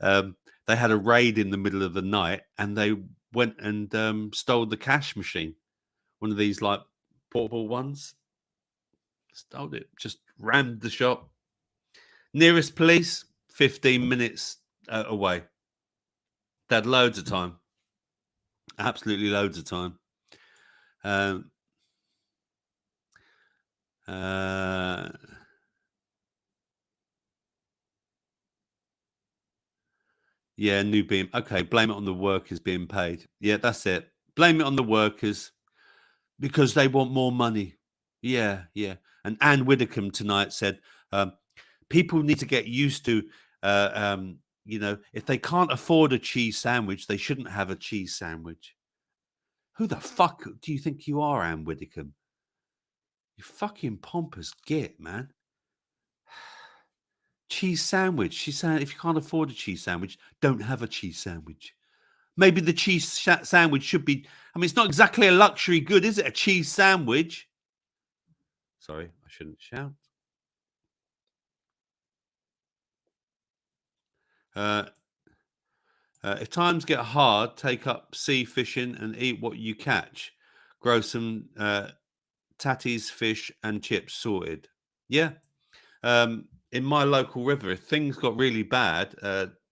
they had a raid in the middle of the night, and they went and stole the cash machine, one of these like portable ones. Stole it, just rammed the shop. Nearest police, 15 minutes away. They had loads of time, absolutely loads of time. Yeah, new beam. Okay, blame it on the workers being paid. Yeah, that's it. Blame it on the workers because they want more money. Yeah, yeah. And Anne Widdecombe tonight said, Um, People need to get used to, if they can't afford a cheese sandwich, they shouldn't have a cheese sandwich. Who the fuck do you think you are, Anne Widdecombe? You fucking pompous git, man. Cheese sandwich. She's saying if you can't afford a cheese sandwich, don't have a cheese sandwich. Maybe the cheese sandwich should be. I mean, it's not exactly a luxury good, is it? A cheese sandwich. Sorry, I shouldn't shout. If times get hard, take up sea fishing and eat what you catch. Grow some tatties, fish, and chips sorted. Yeah. In my local river, if things got really bad,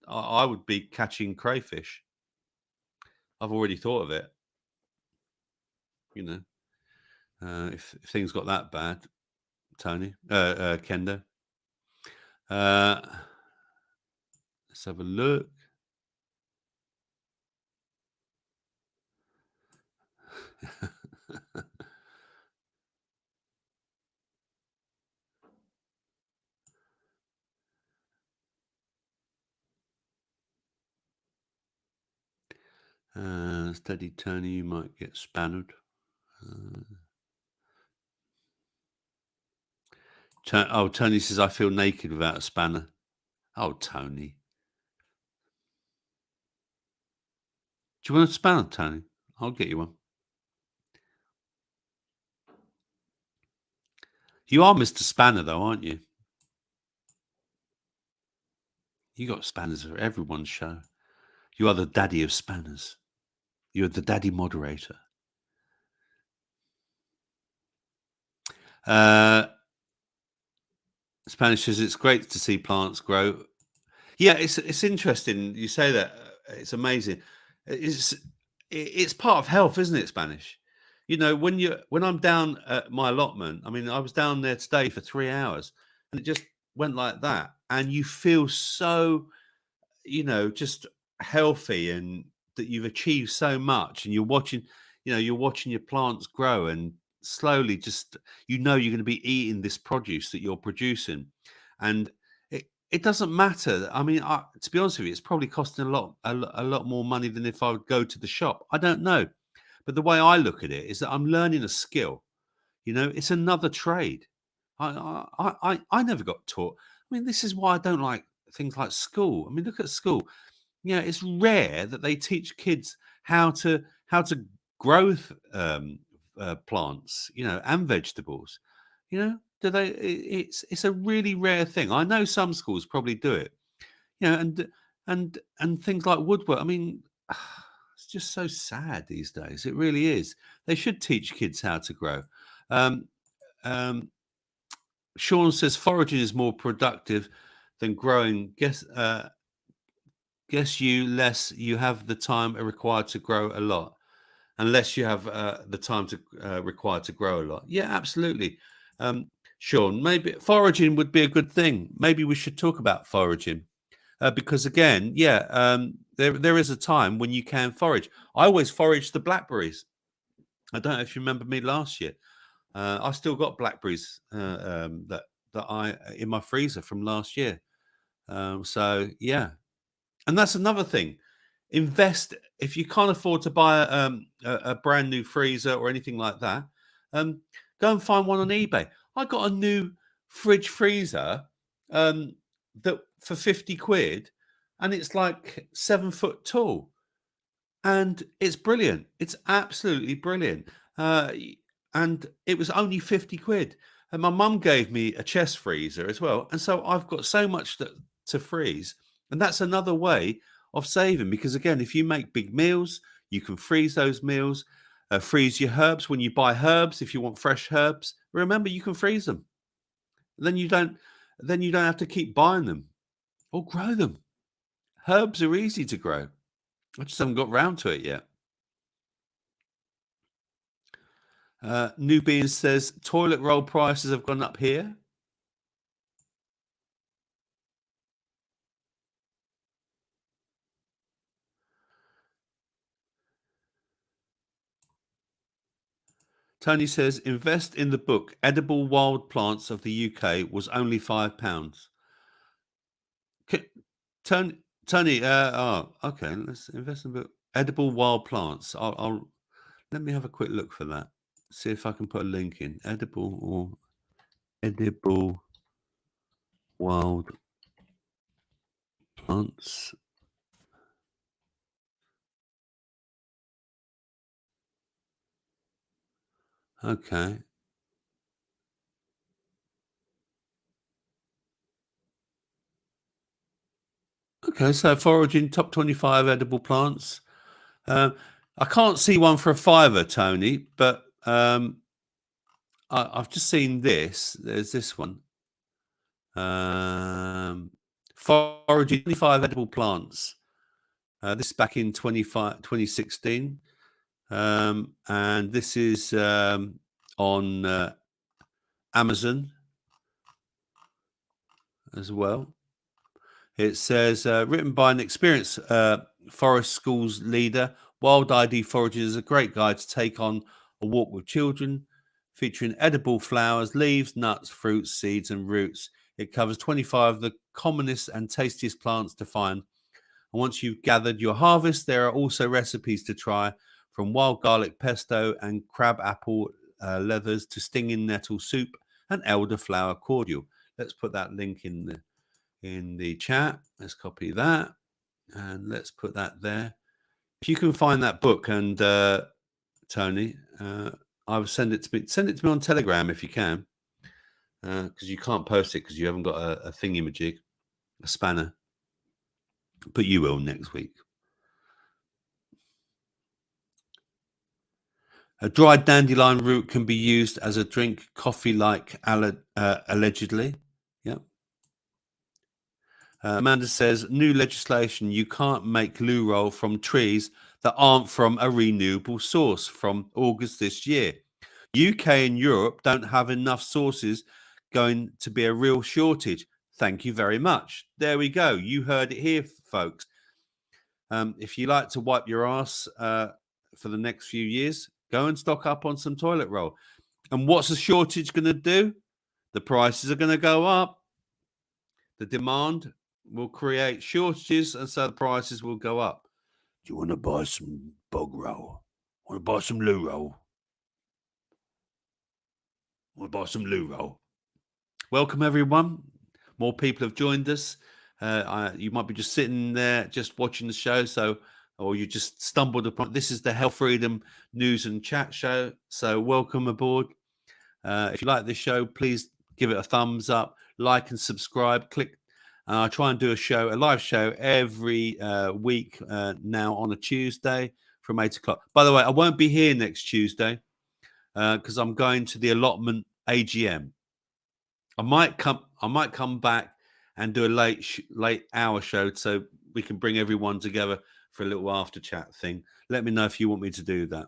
I would be catching crayfish. I've already thought of it. You know, if things got that bad, Tony, Kendo. Let's have a look. Steady, Tony, you might get spanned. Tony says, I feel naked without a spanner. Oh, Tony. Do you want a spanner, Tony? I'll get you one. You are Mr. Spanner, though, aren't you? You got spanners for everyone's show. You are the daddy of spanners. You're the daddy moderator. Spanish says it's great to see plants grow. Yeah, it's interesting. You say that. It's amazing. It's part of health, isn't it? Spanish. You know, when I'm down at my allotment. I mean, I was down there today for 3 hours, and it just went like that. And you feel so, just healthy, and that you've achieved so much, and you're watching your plants grow, and slowly just you're going to be eating this produce that you're producing, and it doesn't matter. I mean, to be honest with you, it's probably costing a lot more money than if I would go to the shop. I don't know, but the way I look at it is that I'm learning a skill. It's another trade. I never got taught. I mean, this is why I don't like things like school. I mean, look at school. It's rare that they teach kids how to grow plants, and vegetables. Do they? It's a really rare thing. I know some schools probably do it. And things like woodwork. I mean, it's just so sad these days. It really is. They should teach kids how to grow. Um, um, Sean says foraging is more productive than growing. Guess you have the time required to grow a lot, unless you have the time to required to grow a lot. Yeah, absolutely. Sean, maybe foraging would be a good thing. Maybe we should talk about foraging, because again, there is a time when you can forage. I always forage the blackberries. I don't know if you remember me last year. I still got blackberries that I in my freezer from last year. So yeah, and that's another thing. Invest if you can't afford to buy a brand new freezer or anything like that. Um, Go and find one on eBay. I got a new fridge freezer um, that for 50 quid, and it's like 7 foot tall, and it's brilliant. It's absolutely brilliant. And it was only 50 quid. And my mum gave me a chest freezer as well. And so I've got so much to freeze. And that's another way of saving, because again, if you make big meals, you can freeze those meals, freeze your herbs. When you buy herbs, if you want fresh herbs, remember you can freeze them. Then you don't have to keep buying them or grow them. Herbs are easy to grow. I just haven't got round to it yet. Nubian says toilet roll prices have gone up here. Tony says, invest in the book Edible Wild Plants of the UK was only £5. Tony, okay. Let's invest in the book Edible Wild Plants. I'll let me have a quick look for that. See if I can put a link in. Edible Wild Plants. Okay. Okay, so foraging top 25 edible plants. I can't see one for a fiver, Tony, but I've just seen this. There's this one. Foraging 25 edible plants. This is back in 2016. And this is on Amazon as well. It says, written by an experienced forest schools leader, Wild ID Foraging is a great guide to take on a walk with children, featuring edible flowers, leaves, nuts, fruits, seeds, and roots. It covers 25 of the commonest and tastiest plants to find. And once you've gathered your harvest, there are also recipes to try, from wild garlic pesto and crab apple leathers to stinging nettle soup and elderflower cordial. Let's put that link in the chat. Let's copy that and let's put that there. If you can find that book, and Tony, I will send it to me on Telegram if you can, because you can't post it because you haven't got a thingy-majig, a spanner, but you will next week. A dried dandelion root can be used as a drink, coffee-like, allegedly. Yep. Amanda says, new legislation, you can't make loo roll from trees that aren't from a renewable source from August this year. UK and Europe don't have enough sources, going to be a real shortage. Thank you very much. There we go. You heard it here, folks. If you like to wipe your ass for the next few years, go and stock up on some toilet roll. And what's the shortage going to do? The prices are going to go up. The demand will create shortages, and so the prices will go up. Do you want to buy some bog roll? Want to buy some loo roll? Want to buy some loo roll? Welcome, everyone. More people have joined us. You might be just sitting there, just watching the show, or you just stumbled upon. This is the Health Freedom News and Chat Show. So welcome aboard. If you like this show, please give it a thumbs up, like and subscribe. Click. I try and do a live show every week now on a Tuesday from 8 o'clock. By the way, I won't be here next Tuesday because I'm going to the allotment AGM. I might come back and do a late hour show so we can bring everyone together for a little after chat thing. Let me know if you want me to do that.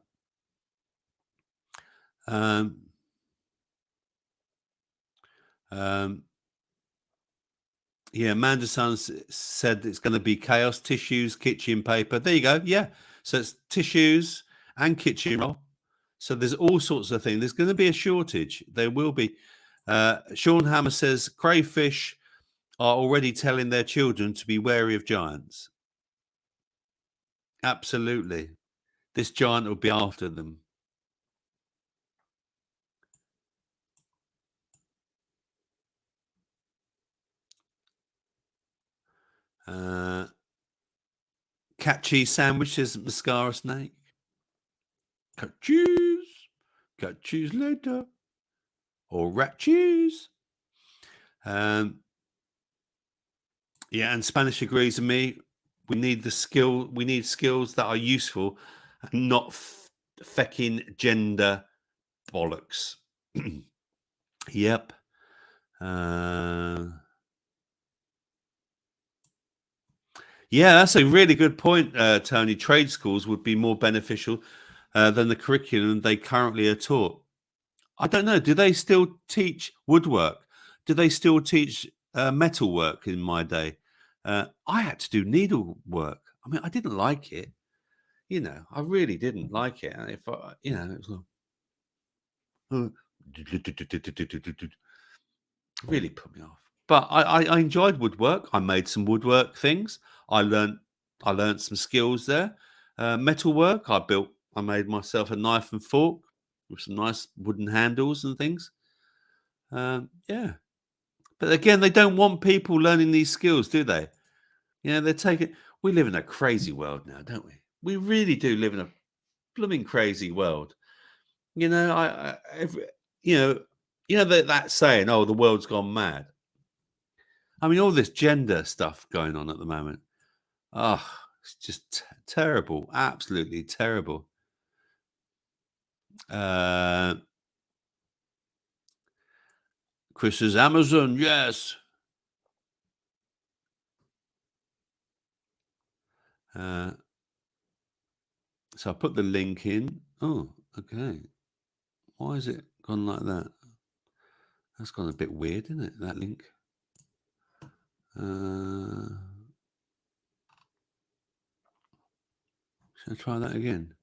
Yeah, Amanda Sons said it's going to be chaos. Tissues, kitchen paper. There you go. Yeah. So it's tissues and kitchen roll. So there's all sorts of things. There's going to be a shortage. There will be. Sean Hammer says crayfish are already telling their children to be wary of giants. Absolutely. This giant will be after them. Cat cheese sandwich, says Mascara Snake. Cat cheese later. Or rat cheese. Yeah, and Spanish agrees with me. We need skills that are useful and not fecking gender bollocks. Yep. Yeah, that's a really good point, Tony. Trade schools would be more beneficial than the curriculum they currently are taught. I don't know. Do they still teach woodwork? Do they still teach metalwork in my day? I had to do needlework. I mean, I didn't like it. I really didn't like it. If it was, Really put me off. But I enjoyed woodwork. I made some woodwork things. I learned some skills there. Metalwork. I made myself a knife and fork with some nice wooden handles and things. Yeah. But again, they don't want people learning these skills, do they? They're taking. We live in a crazy world now, don't we? We really do live in a blooming crazy world. Every, that saying, "Oh, the world's gone mad." I mean, all this gender stuff going on at the moment. Oh, it's just terrible, absolutely terrible. Uh, Chris says Amazon, yes. So I put the link in. Oh, okay. Why is it gone like that? That's gone a bit weird, isn't it? That link. Should I try that again?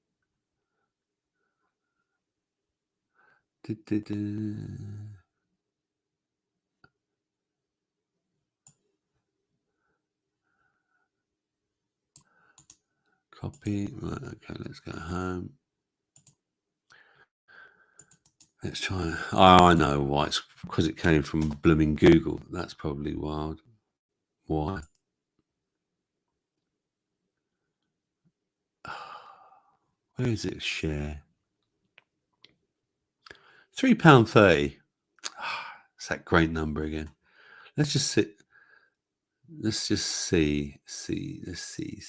Copy. Right, okay, let's go home. Let's try. Oh, I know why. It's because it came from blooming Google. That's probably wild. Why? Where is it? Share. £3.30. It's that great number again. Let's just sit. Let's just see. Let's see.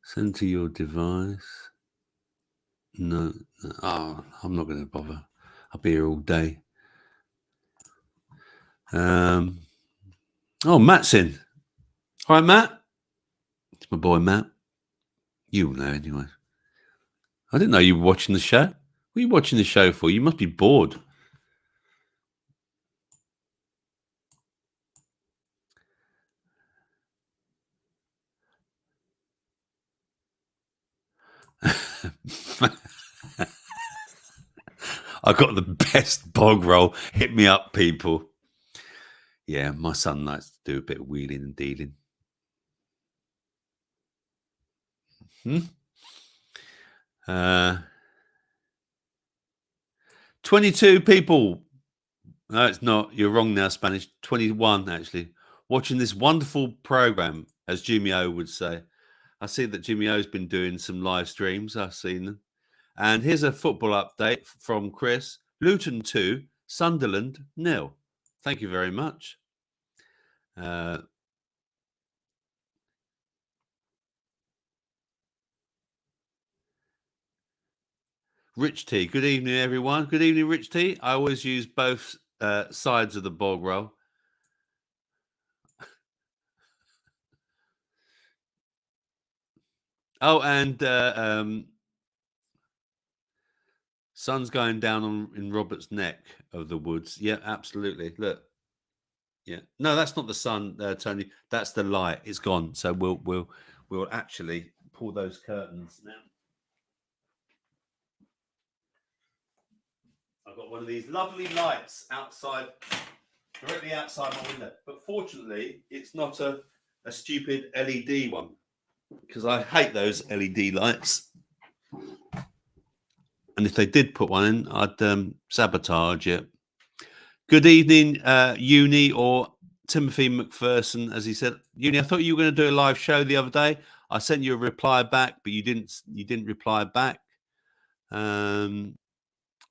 Send to your device. No. Oh, I'm not going to bother. I'll be here all day. Oh, Matt's in. All right, Matt. It's my boy, Matt. You'll know anyway. I didn't know you were watching the show. What are you watching the show for? You must be bored. I got the best bog roll. Hit me up, people. Yeah, my son likes to do a bit of wheeling and dealing. 22 people. No, it's not. You're wrong now, Spanish. 21, actually. Watching this wonderful program, as Jimmy O would say. I see that Jimmy O's been doing some live streams. I've seen them. And here's a football update from Chris. Luton 2, Sunderland 0. Thank you very much. Rich T. Good evening, everyone. Good evening, Rich T. I always use both sides of the bog roll. Oh, and sun's going down in Robert's neck of the woods. Yeah, absolutely. Look. Yeah. No, that's not the sun, Tony. That's the light. It's gone. So we'll actually pull those curtains now. I've got one of these lovely lights outside, directly outside my window. But fortunately, it's not a stupid LED one, because I hate those LED lights. And if they did put one in, I'd sabotage it. Good evening, Uni, or Timothy McPherson, as he said. Uni, I thought you were going to do a live show the other day. I sent you a reply back, but you didn't reply back.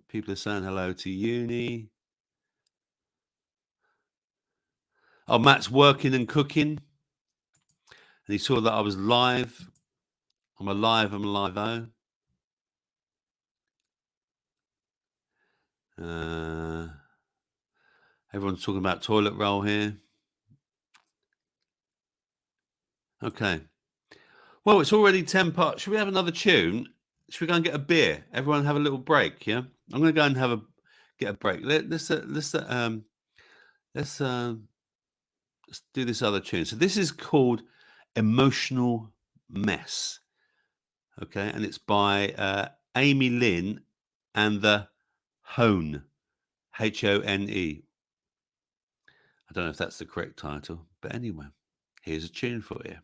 People are saying hello to Uni. Oh, Matt's working and cooking. And he saw that I was live. I'm alive. Everyone's talking about toilet roll here. Okay. Well, it's already 10 parts. Should we have another tune? Should we go and get a beer? Everyone have a little break, yeah? I'm going to go and get a break. Let's let's do this other tune. So this is called Emotional Mess. Okay, and it's by Amy Lynn and the Hone, Hone. I don't know if that's the correct title, but anyway, here's a tune for you.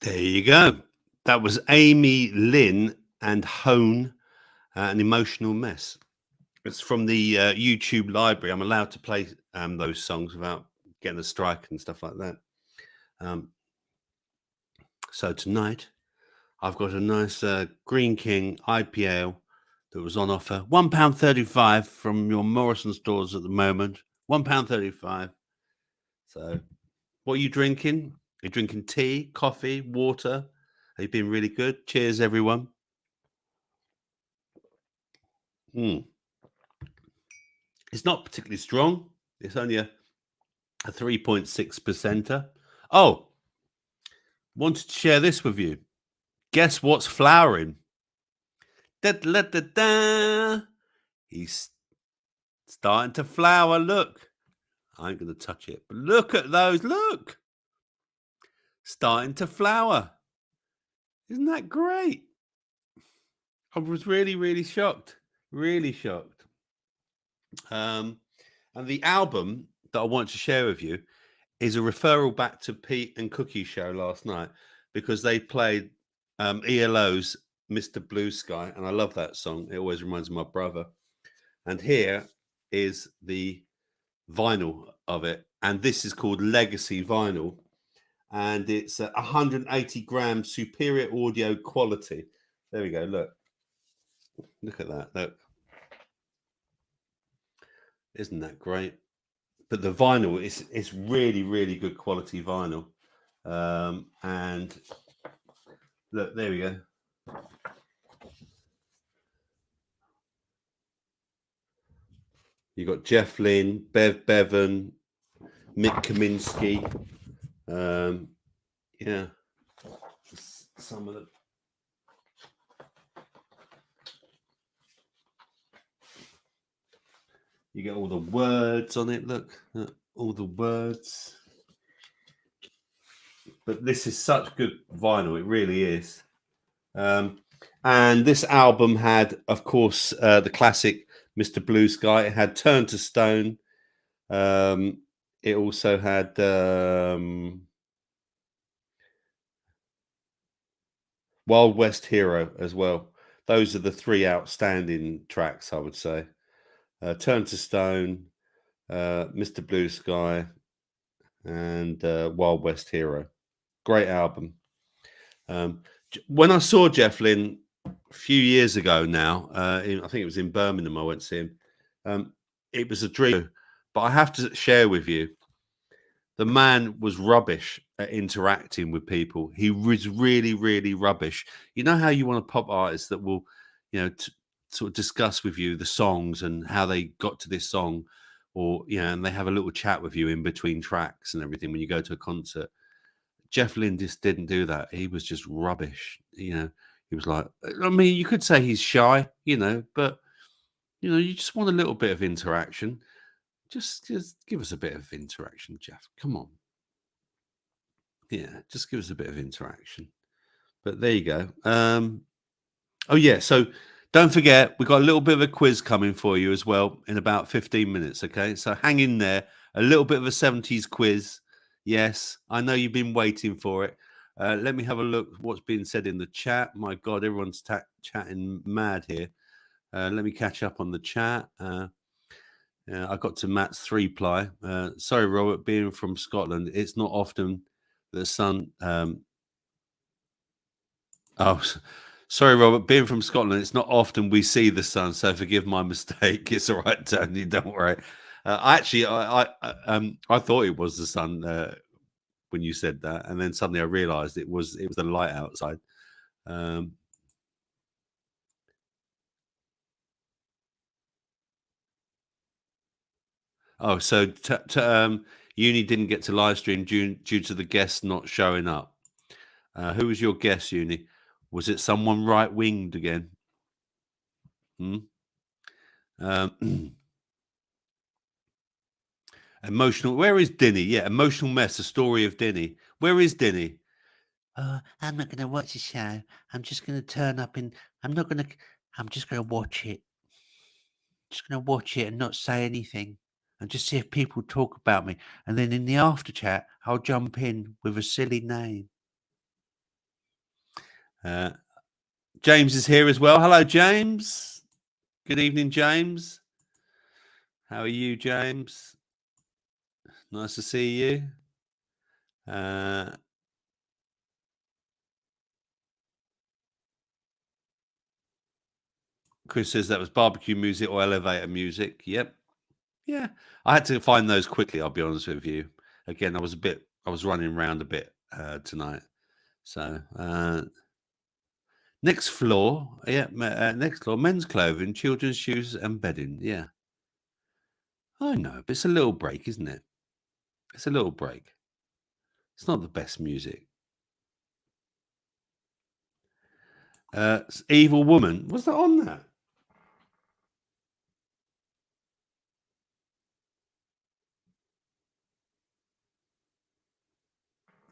There you go. That was Amy Lynn and Hone, An Emotional Mess. It's from the YouTube library. I'm allowed to play those songs without getting a strike and stuff like that. So tonight, I've got a nice Green King IPA that was on offer. £1.35 from your Morrison stores at the moment. £1.35. So what are you drinking? Are you drinking tea, coffee, water? Have you been really good? Cheers, everyone. Mm. It's not particularly strong. It's only a 3.6%er. Oh, wanted to share this with you. Guess what's flowering? Da, da, da, da. He's starting to flower. Look, I ain't going to touch it, but look at those. Look, starting to flower. Isn't that great? I was really, really shocked. Really shocked. And the album that I want to share with you is a referral back to Pete and Cookie's show last night, because they played ELO's Mr. Blue Sky, and I love that song. It always reminds me of my brother. And here is the vinyl of it, and this is called Legacy Vinyl, and it's 180 grams superior audio quality. There we go. Look at that. Look, isn't that great? But the vinyl is really, really good quality vinyl. And look, there we go. You got Jeff Lynne, Bev Bevan, Mick Kaminsky. Yeah, some of them. You get all the words on it. Look, all the words. But this is such good vinyl. It really is. And this album had, of course, the classic Mr. Blue Sky. It had Turn to Stone. It also had Wild West Hero as well. Those are the three outstanding tracks, I would say. Turn to Stone, Mr. Blue Sky, and Wild West Hero. Great album. When I saw Jeff Lynne a few years ago now, I think it was in Birmingham, I went to see him. It was a dream, but I have to share with you, the man was rubbish at interacting with people. He was really, really rubbish. You know how you want a pop artist that will, sort of discuss with you the songs and how they got to this song, or, and they have a little chat with you in between tracks and everything when you go to a concert. Jeff Lynne just didn't do that. He was just rubbish. He was like, I mean, you could say he's shy, but, you just want a little bit of interaction. Just give us a bit of interaction, Jeff. Come on. Yeah, just give us a bit of interaction. But there you go. Oh, yeah. So don't forget, we've got a little bit of a quiz coming for you as well in about 15 minutes. Okay. So hang in there. A little bit of a 70s quiz. Yes, I know you've been waiting for it. Let me have a look what's been said in the chat. My God, everyone's chatting mad here. Let me catch up on the chat. I got to Matt's 3-ply. Sorry, Robert, being from Scotland, it's not often the sun. Sorry, Robert, being from Scotland, it's not often we see the sun, so forgive my mistake. It's all right, Tony. Don't worry. I thought it was the sun when you said that, and then suddenly I realised it was the light outside. So Uni didn't get to live stream due to the guests not showing up. Who was your guest, Uni? Was it someone right-winged again? Emotional. Where is Dinny? Yeah, Emotional Mess, the story of Dinny. Where is Dinny? I'm not going to watch the show. I'm just going to turn up and I'm just going to watch it. Just going to watch it and not say anything and just see if people talk about me. And then in the after chat, I'll jump in with a silly name. James is here as well. Hello, James. Good evening, James. How are you, James? Nice to see you. Chris says that was barbecue music or elevator music. Yep. Yeah. I had to find those quickly, I'll be honest with you. Again, I was running around a bit tonight. So Next floor, yeah, next floor, men's clothing, children's shoes and bedding. Yeah, I know, but it's a little break, isn't it? It's a little break. It's not the best music. Evil Woman. Was that on that?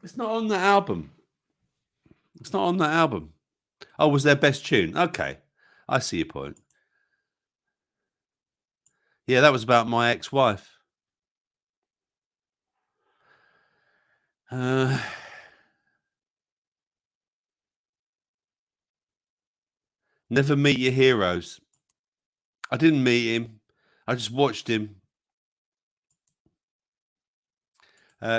It's not on that album. It's not on that album. Oh, was their best tune? Okay, I see your point. Yeah, that was about my ex-wife. Uh, Never Meet Your Heroes. I didn't meet him. I just watched him.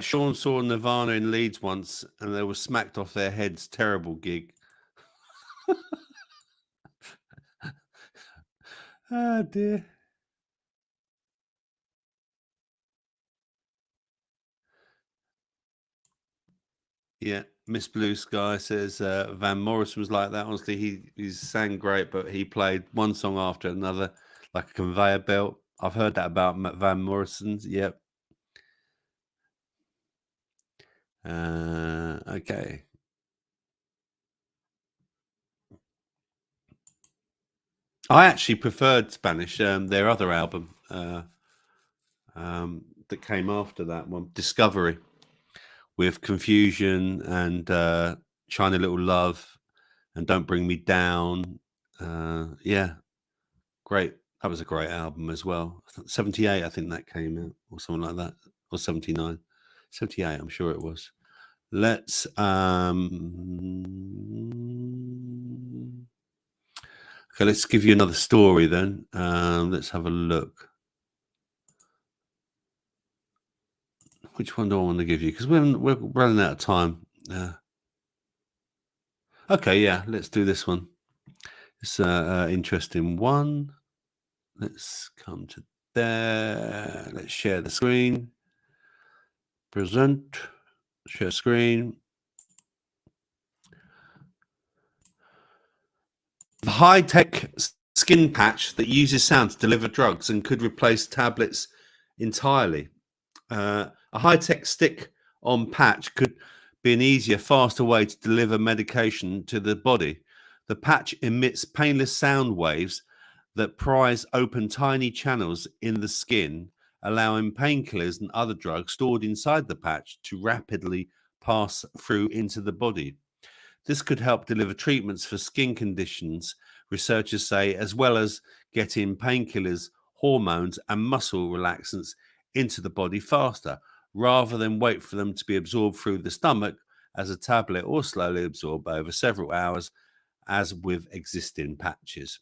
Sean saw Nirvana in Leeds once, and they were smacked off their heads. Terrible gig. Oh dear. Yeah, Miss Blue Sky says Van Morrison was like that. Honestly, he sang great, but he played one song after another like a conveyor belt. I've heard that about Van Morrison's. Yep. Okay. I actually preferred Spanish. Their other album that came after that one, Discovery, with Confusion and Shine a Little Love and Don't Bring Me Down. Yeah, great. That was a great album as well. 78, I think that came out, or something like that, or 79. 78, I'm sure it was. Let's okay, let's give you another story then. Let's have a look. Which one do I want to give you? Because we're running out of time. Okay, yeah, let's do this one. It's an interesting one. Let's come to there. Let's share the screen. Present. Share screen. The high-tech skin patch that uses sound to deliver drugs and could replace tablets entirely. A high-tech stick-on patch could be an easier, faster way to deliver medication to the body. The patch emits painless sound waves that prise open tiny channels in the skin, allowing painkillers and other drugs stored inside the patch to rapidly pass through into the body. This could help deliver treatments for skin conditions, researchers say, as well as getting painkillers, hormones, and muscle relaxants into the body faster, rather than wait for them to be absorbed through the stomach as a tablet or slowly absorbed over several hours, as with existing patches.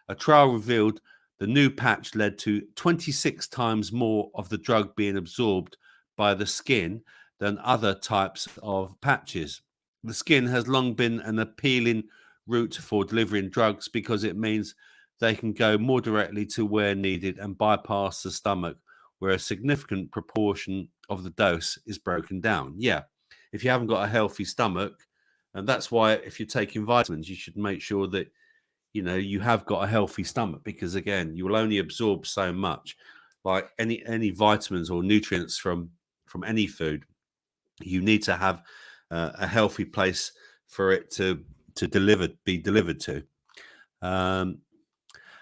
A trial revealed the new patch led to 26 times more of the drug being absorbed by the skin than other types of patches. The skin has long been an appealing route for delivering drugs because it means they can go more directly to where needed and bypass the stomach, where a significant proportion of the dose is broken down. Yeah, if you haven't got a healthy stomach, and that's why if you're taking vitamins, you should make sure that you have got a healthy stomach, because again, you will only absorb so much. Like any vitamins or nutrients from any food, you need to have a healthy place for it to be delivered to.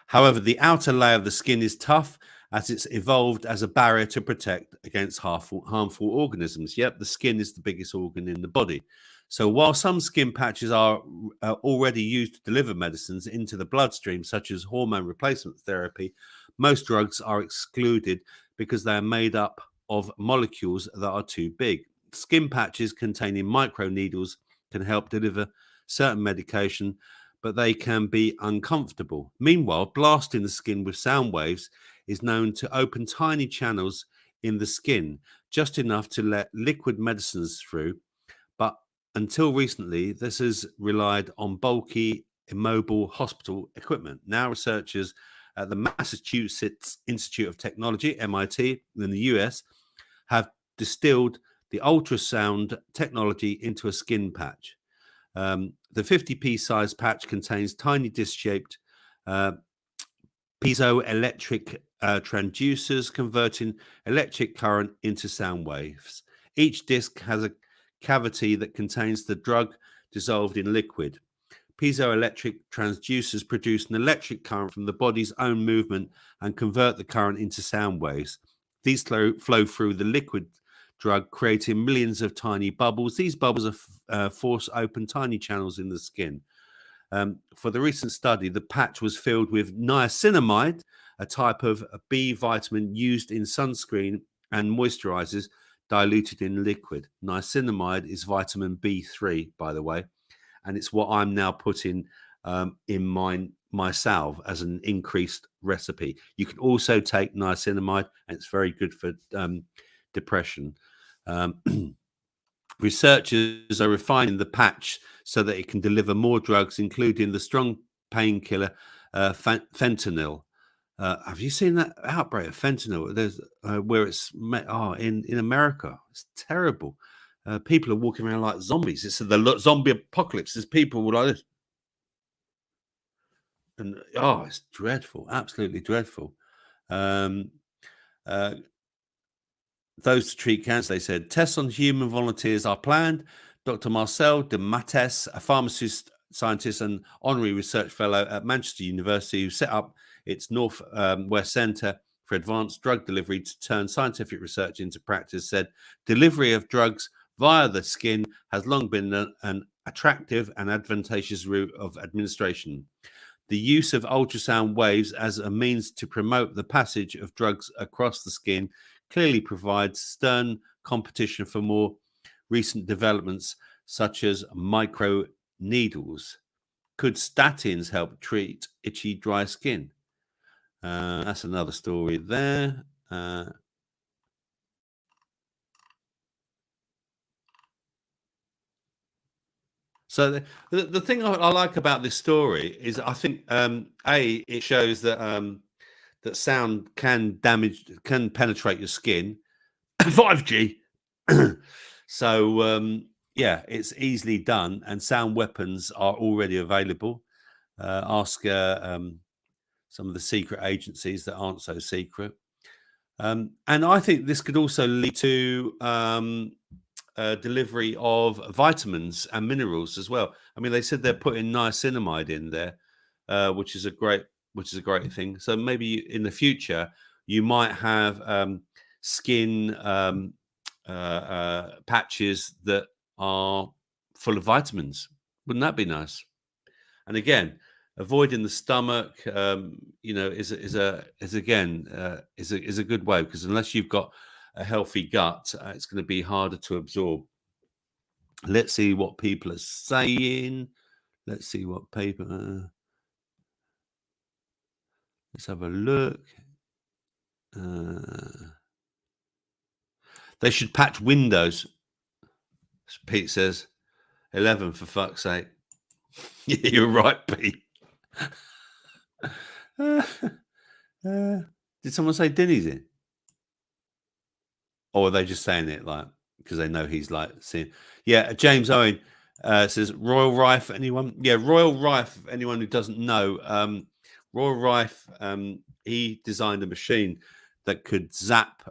However, the outer layer of the skin is tough as it's evolved as a barrier to protect against harmful organisms. Yep, the skin is the biggest organ in the body. So while some skin patches are already used to deliver medicines into the bloodstream, such as hormone replacement therapy, most drugs are excluded because they are made up of molecules that are too big. Skin patches containing microneedles can help deliver certain medication, but they can be uncomfortable. Meanwhile, blasting the skin with sound waves is known to open tiny channels in the skin, just enough to let liquid medicines through. But until recently, this has relied on bulky, immobile hospital equipment. Now, researchers at the Massachusetts Institute of Technology, MIT, in the US, have distilled the ultrasound technology into a skin patch. The 50p size patch contains tiny disc-shaped piezoelectric transducers converting electric current into sound waves. Each disc has a cavity that contains the drug dissolved in liquid. Piezoelectric transducers produce an electric current from the body's own movement and convert the current into sound waves. These flow through the liquid drug, creating millions of tiny bubbles. These bubbles force open tiny channels in the skin. For the recent study, the patch was filled with niacinamide, a type of B vitamin used in sunscreen and moisturizers, diluted in liquid. Niacinamide is vitamin B3, by the way, and it's what I'm now putting in my salve as an increased recipe. You can also take niacinamide, and it's very good for depression. Researchers are refining the patch so that it can deliver more drugs, including the strong painkiller fentanyl. Have you seen that outbreak of fentanyl? There's where it's in America. It's terrible. People are walking around like zombies. It's the zombie apocalypse. There's people like this, and it's dreadful, absolutely dreadful. Those to treat cancer, they said. Tests on human volunteers are planned. Dr. Marcel de Mattes, a pharmacist, scientist, and honorary research fellow at Manchester University, who set up its North West Centre for Advanced Drug Delivery to turn scientific research into practice, said delivery of drugs via the skin has long been an attractive and advantageous route of administration. The use of ultrasound waves as a means to promote the passage of drugs across the skin clearly provides stern competition for more recent developments, such as micro needles. Could statins help treat itchy, dry skin? That's another story there. So the thing I like about this story is I think it shows that that sound can penetrate your skin. 5G. So it's easily done, and sound weapons are already available. Ask some of the secret agencies that aren't so secret. And I think this could also lead to delivery of vitamins and minerals as well. I mean, they said they're putting niacinamide in there, which is a great thing. So maybe in the future you might have skin patches that are full of vitamins. Wouldn't that be nice? And again, avoiding the stomach, is a good way, because unless you've got a healthy gut, it's going to be harder to absorb. Let's see what people are saying. Let's see what paper. Let's have a look. They should patch windows. Pete says, 11 for fuck's sake. Yeah, you're right, Pete. Did someone say Denny's in? Or are they just saying it like because they know he's like seeing? Yeah, James Owen says Royal Rife. Anyone? Yeah, Royal Rife. Anyone who doesn't know, Royal Rife. He designed a machine that could zap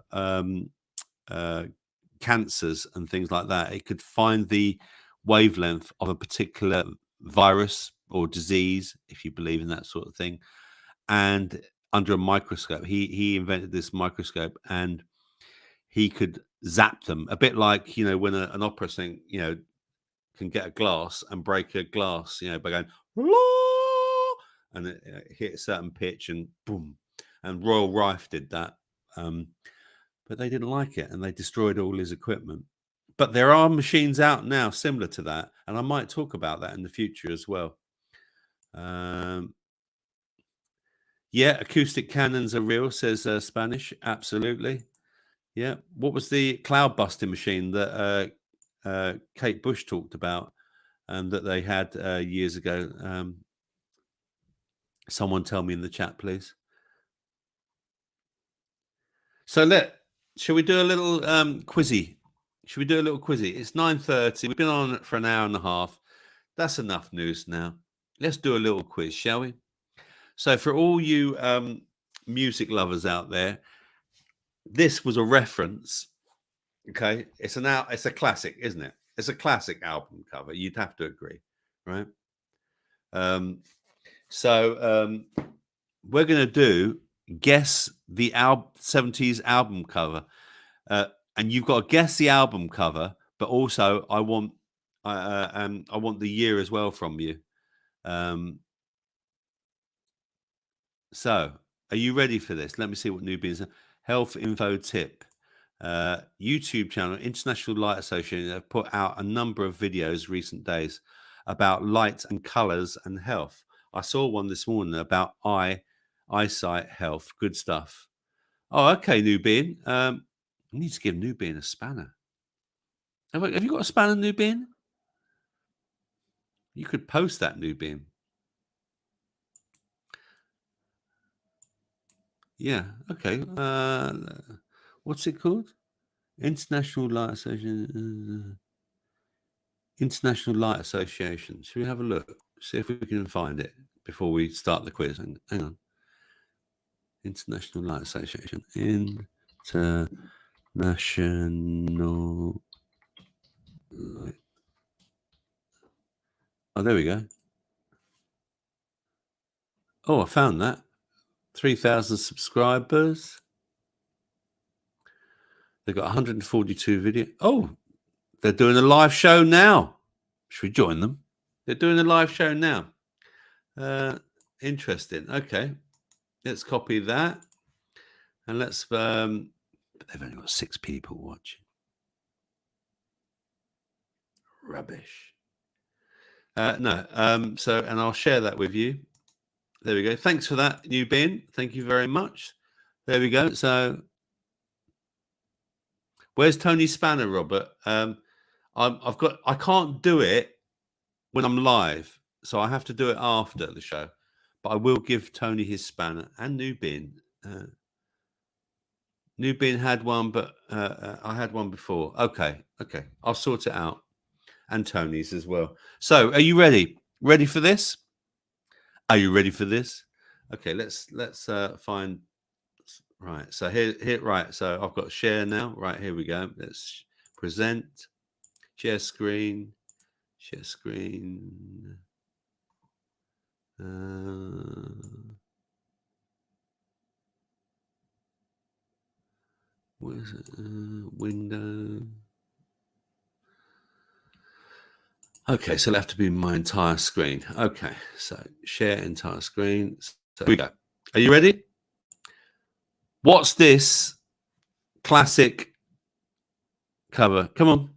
cancers and things like that. It could find the wavelength of a particular virus or disease, if you believe in that sort of thing, and under a microscope. He invented this microscope, and he could zap them, a bit like when an opera singer can get a glass and break a glass by going "Law," and it hit a certain pitch and boom. And Royal Rife did that, but they didn't like it, and they destroyed all his equipment. But there are machines out now similar to that, and I might talk about that in the future as well. Yeah, acoustic cannons are real, says Spanish. Absolutely. Yeah. What was the cloud busting machine that Kate Bush talked about and that they had years ago? Someone tell me in the chat, please. So shall we do a little quizzy? Should we do a little quizzy? It's 9:30. We've been on for an hour and a half. That's enough news now. Let's do a little quiz, shall we? So for all you music lovers out there, this was a reference. Okay, it's a classic, isn't it? It's a classic album cover. You'd have to agree, right? So we're going to do guess the 70s album cover, and you've got to guess the album cover, but also I want the year as well from you. So are you ready for this? Let me see what newbie is. Health info tip. YouTube channel International Light Association have put out a number of videos recent days about light and colors and health. I saw one this morning about eyesight health. Good stuff. Oh, okay, Nubin. I need to give Nubin a spanner. Have you got a spanner, Nubin? You could post that, Nubin. Yeah. Okay. What's it called? International Light Association. International Light Association. Should we have a look? See if we can find it before we start the quiz. Hang on. International Light Association. International Light. Oh, there we go. Oh, I found that. 3,000 subscribers. They've got 142 videos. Oh, they're doing a live show now. Should we join them? They're doing a live show now. Interesting. Okay. Let's copy that. And let's but they've only got 6 people watching. Rubbish. No. And I'll share that with you. There we go. Thanks for that, new Ben. Thank you very much. There we go. So where's Tony Spanner, Robert? I can't do it when I'm live, so I have to do it after the show. But I will give Tony his spanner and Nubin. Nubin had one, but I had one before. Okay. I'll sort it out. And Tony's as well. So are you ready? Ready for this? Are you ready for this? Okay, let's find. Right. So here. Right. So I've got share now. Right, here we go. Let's present. Share screen. Share screen. What is it? Window. Okay, so it'll have to be my entire screen. Okay, so share entire screen. So here we go. Are you ready? What's this classic cover? Come on.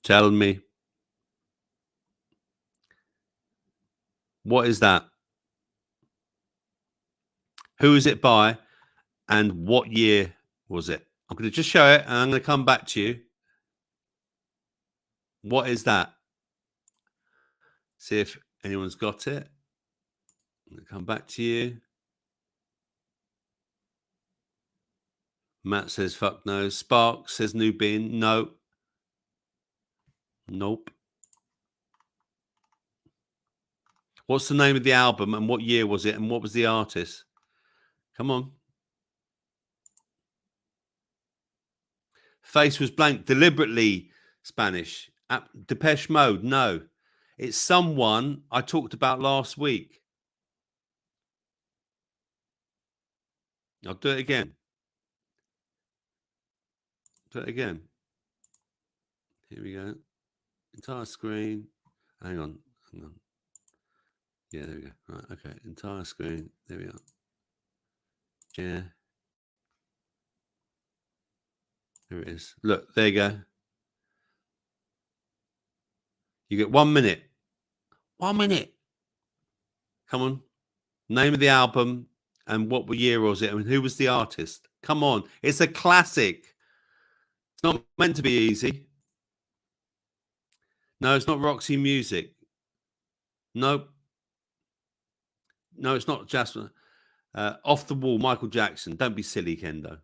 Tell me. What is that? Who is it by? And what year was it? I'm going to just show it and I'm going to come back to you. What is that? See if anyone's got it. I'm going to come back to you. Matt says, fuck no. Spark says, new bin. No. Nope. What's the name of the album and what year was it and what was the artist? Come on. Face was blank. Deliberately Spanish. Depeche Mode. No. It's someone I talked about last week. I'll do it again. Do it again. Here we go. Entire screen. Hang on. Yeah, there we go. Right, okay. Entire screen. There we are. Yeah. There it is. Look, there you go. You get 1 minute. 1 minute. Come on. Name of the album and what year was it and who was the artist? Come on. It's a classic. It's not meant to be easy. No, it's not Roxy Music. Nope. No, it's not Jasper. Off the Wall, Michael Jackson. Don't be silly, Kendo.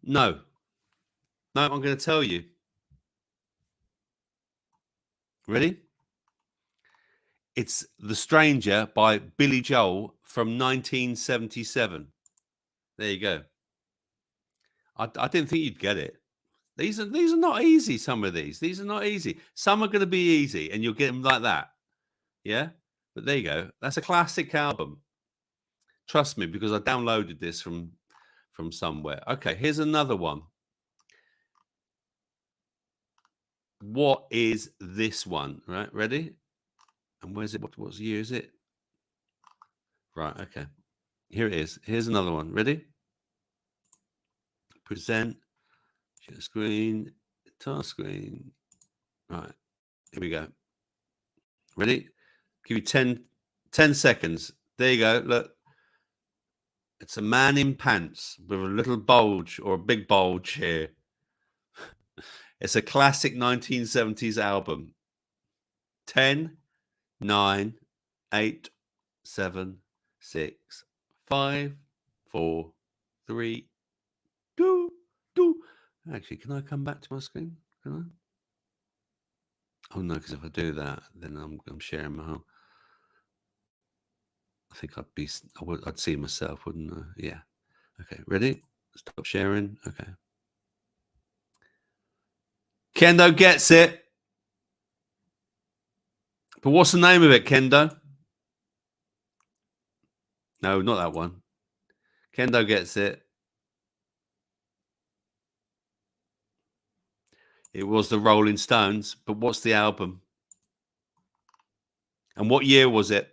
No. No, I'm going to tell you. Ready? It's The Stranger by Billy Joel from 1977. There you go. I didn't think you'd get it. These are not easy, some of these. These are not easy. Some are going to be easy, and you'll get them like that. Yeah? But there you go. That's a classic album. Trust me, because I downloaded this from somewhere. Okay, here's another one. What is this one? Right, ready? And where's it? What year is it? Right, okay. Here it is. Here's another one. Ready? Present. Share screen. Task screen. Right. Here we go. Ready? Give you 10 seconds. There you go. Look. It's a man in pants with a little bulge or a big bulge here. It's a classic 1970s album. 10, 9, 8, 7, 6, 5, 4, 3, 2, 2. Actually, can I come back to my screen? Can I? Oh no, because if I do that, then I'm sharing my whole. I think I'd see myself, wouldn't I? Yeah. Okay, ready? Stop sharing. Okay. Kendo gets it. But what's the name of it, Kendo? No, not that one. Kendo gets it. It was the Rolling Stones, but what's the album? And what year was it?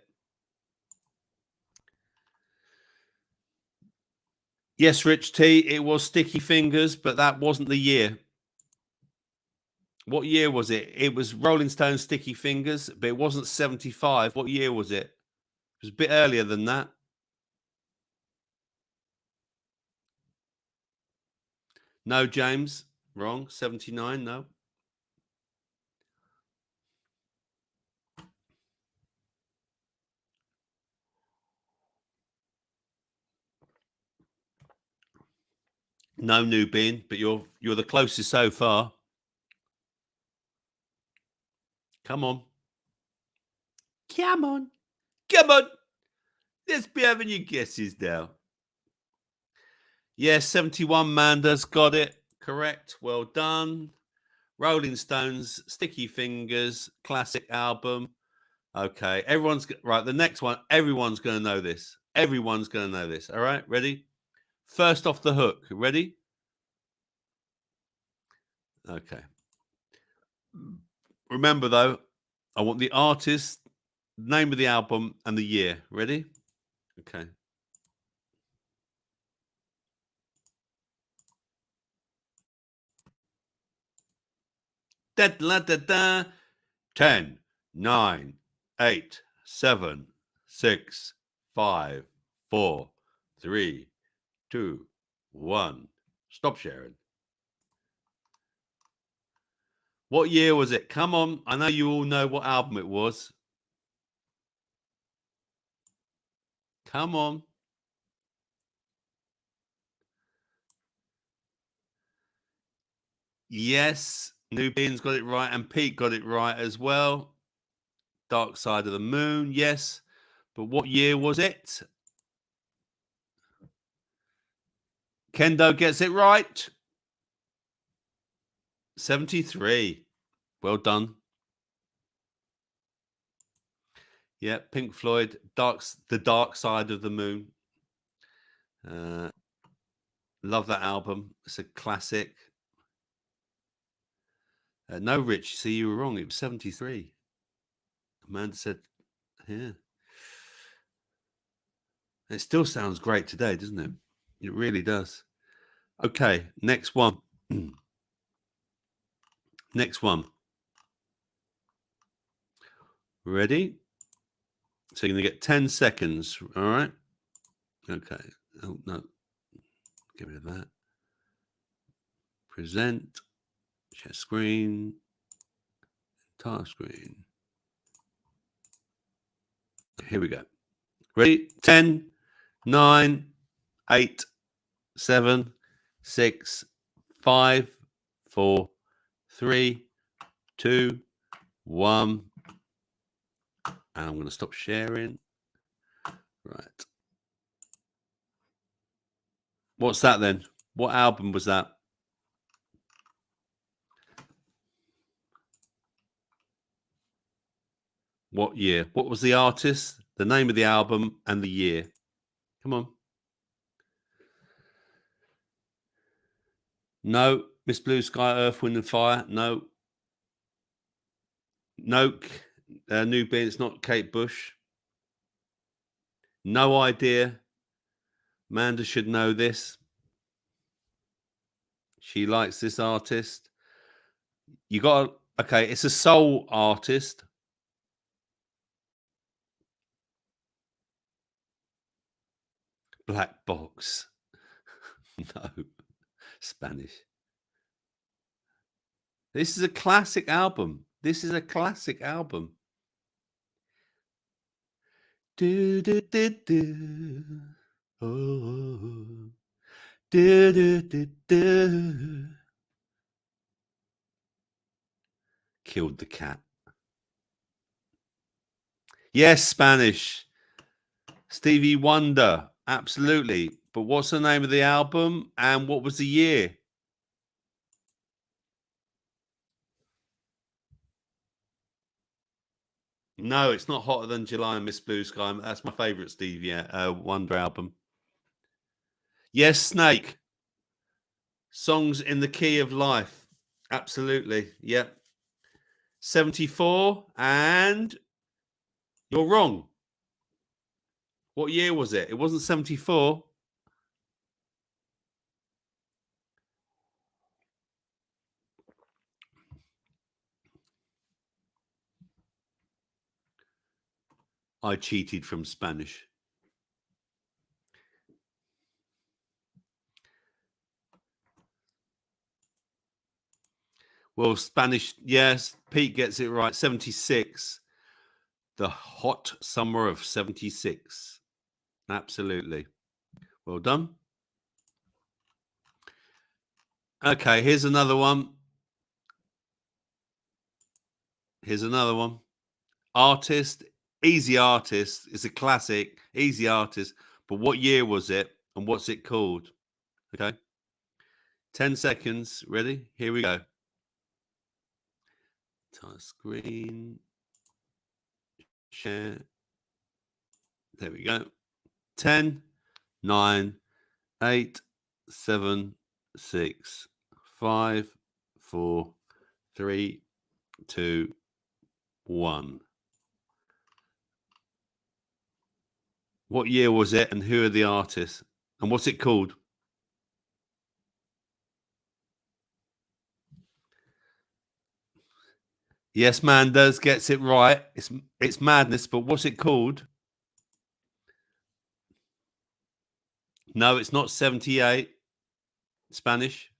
Yes, Rich T, it was Sticky Fingers, but that wasn't the year. What year was it? It was Rolling Stones Sticky Fingers, but it wasn't 75. What year was it? It was a bit earlier than that. No, James. Wrong. 79. No. No, Nubin, but you're the closest so far. Come on. Come on. Come on. Let's be having your guesses now. Yes, 71 Manda's got it. Correct. Well done. Rolling Stones, Sticky Fingers, classic album. Okay, everyone's right. The next one, everyone's going to know this. Everyone's going to know this. All right, ready? First off the hook. Ready? Okay. Remember, though, I want the artist, name of the album, and the year. Ready? Okay. Da, da, da, da. 10, 9, 8, 7, 6, 5, 4, 3, 2, 1. Stop sharing. What year was it? Come on. I know you all know what album it was. Come on. Yes. Nubin's got it right. And Pete got it right as well. Dark Side of the Moon. Yes. But what year was it? Kendo gets it right. 73. Well done. Yeah, Pink Floyd, The Dark Side of the Moon. Love that album. It's a classic. No, Rich, see, you were wrong. It was 73. Amanda said, yeah. It still sounds great today, doesn't it? It really does. Okay, next one. Next one. Ready? So you're going to get 10 seconds. All right. Okay. Oh, no. Get rid of that. Present. Share screen. Task screen. Here we go. Ready? 10, 9, 8, 7, 6, 5, 4, 3, 2, 1. And I'm going to stop sharing. Right. What's that then? What album was that? What year? What was the artist, the name of the album, and the year? Come on. No. Miss Blue Sky, Earth, Wind and Fire. No. No. New Bean. It's not Kate Bush. No idea. Amanda should know this. She likes this artist. You got okay. It's a soul artist. Black Box. No. Spanish. This is a classic album. This is a classic album. Do do do do. Oh. Do do do do. Killed the cat. Yes, Spanish. Stevie Wonder. Absolutely. But what's the name of the album and what was the year? No, it's not Hotter Than July and Miss Blue Sky. That's my favorite Stevie Wonder album. Yes, Snake. Songs in the Key of Life. Absolutely. Yep. 74. And you're wrong. What year was it? It wasn't 74. I cheated from Spanish. Well, Spanish, yes. Pete gets it right. 76. The hot summer of 76. Absolutely. Well done. Okay, here's another one. Here's another one. Artist, easy artist. It's a classic, easy artist. But what year was it and what's it called? Okay. 10 seconds. Ready? Here we go. Touch screen. Share. There we go. 10, 9, 8, 7, 6, 5, 4, 3, 2, 1. What year was it and who are the artists? And what's it called? Yes, Manders gets it right. It's Madness, but what's it called? No, it's not 78. Spanish.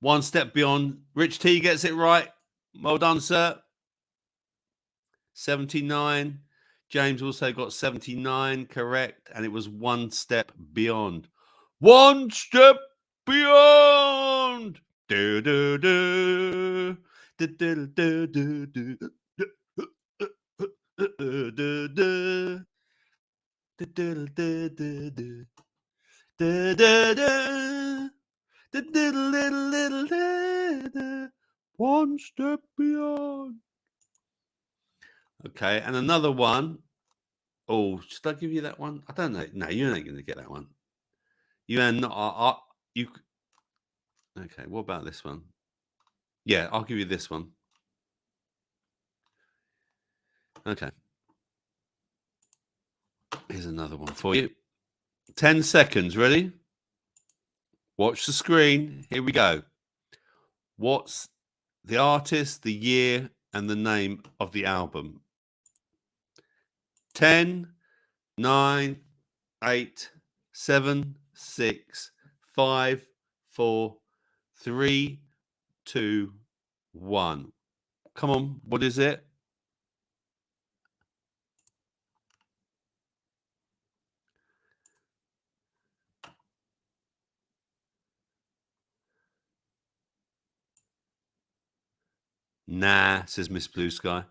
One step beyond. Rich T gets it right. Well done, sir. 79. James also got 79 correct, and it was One Step Beyond. One step beyond. Do do do. Do do do do do. One step beyond. Okay, and another one. Oh, should I give you that one? I don't know. No, you're not going to get that one. You are not. You. Okay, what about this one? Yeah, I'll give you this one. Okay. Here's another one for you. 10 seconds. Ready? Watch the screen. Here we go. What's the artist, the year, and the name of the album? 10, 9, 8, 7, 6, 5, 4, 3, 2, 1. Come on, what is it? Nah, says Miss Blue Sky.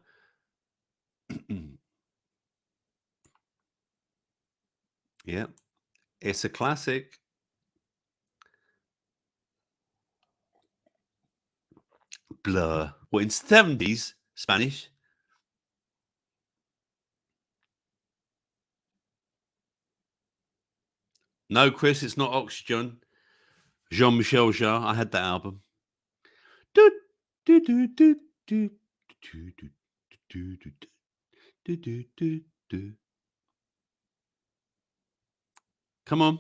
Yeah, it's a classic. Blur. What, in 70s Spanish? No, Chris, it's not Oxygen. Jean-Michel Jarre. I had that album. Do, do, do, do, do, do, do, do, do, do, do, do, do. Come on.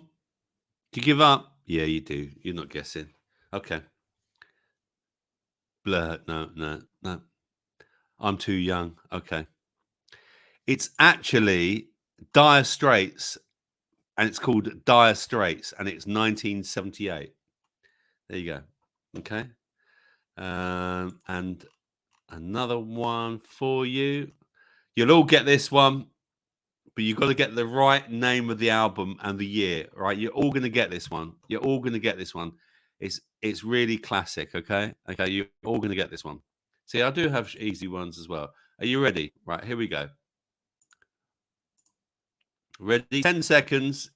Do you give up? Yeah, you do. You're not guessing. Okay. Blur. No, no, no. I'm too young. Okay. It's actually Dire Straits, and it's called Dire Straits, and it's 1978. There you go. Okay. And another one for you. You'll all get this one, but you've got to get the right name of the album and the year, right? You're all going to get this one. You're all going to get this one. It's really classic, okay? Okay, you're all going to get this one. See, I do have easy ones as well. Are you ready? Right, here we go. Ready? 10 seconds.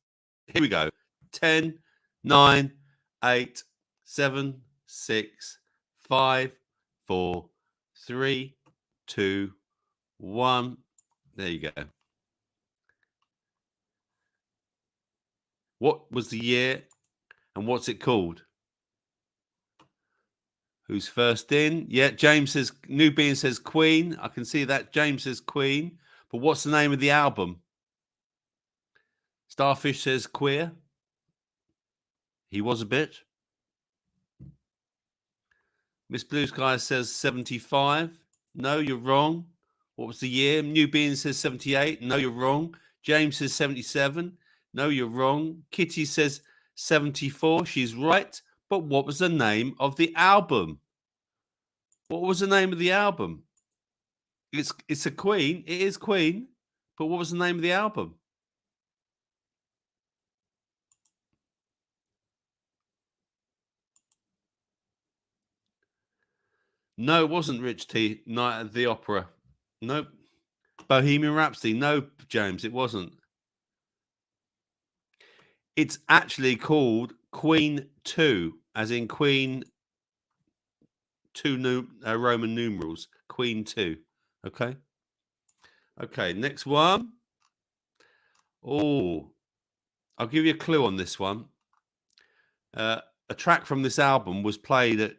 Here we go. 10, 9, 8, 7, 6, 5, 4, 3, 2, 1. There you go. What was the year and what's it called? Who's first in? Yeah, James says, Nubian says Queen. I can see that. James says Queen. But what's the name of the album? Starfish says Queer. He was a bit. Miss Blue Sky says 75. No, you're wrong. What was the year? Nubian says 78. No, you're wrong. James says 77. No, you're wrong. Kitty says 74. She's right. But what was the name of the album? What was the name of the album? It's a Queen. It is Queen. But what was the name of the album? No, it wasn't Rich T. Night at the Opera. Nope. Bohemian Rhapsody. No, James, it wasn't. It's actually called Queen 2, as in Queen 2 Roman numerals. Queen 2. Okay. Okay, next one. Oh, I'll give you a clue on this one. A track from this album was played at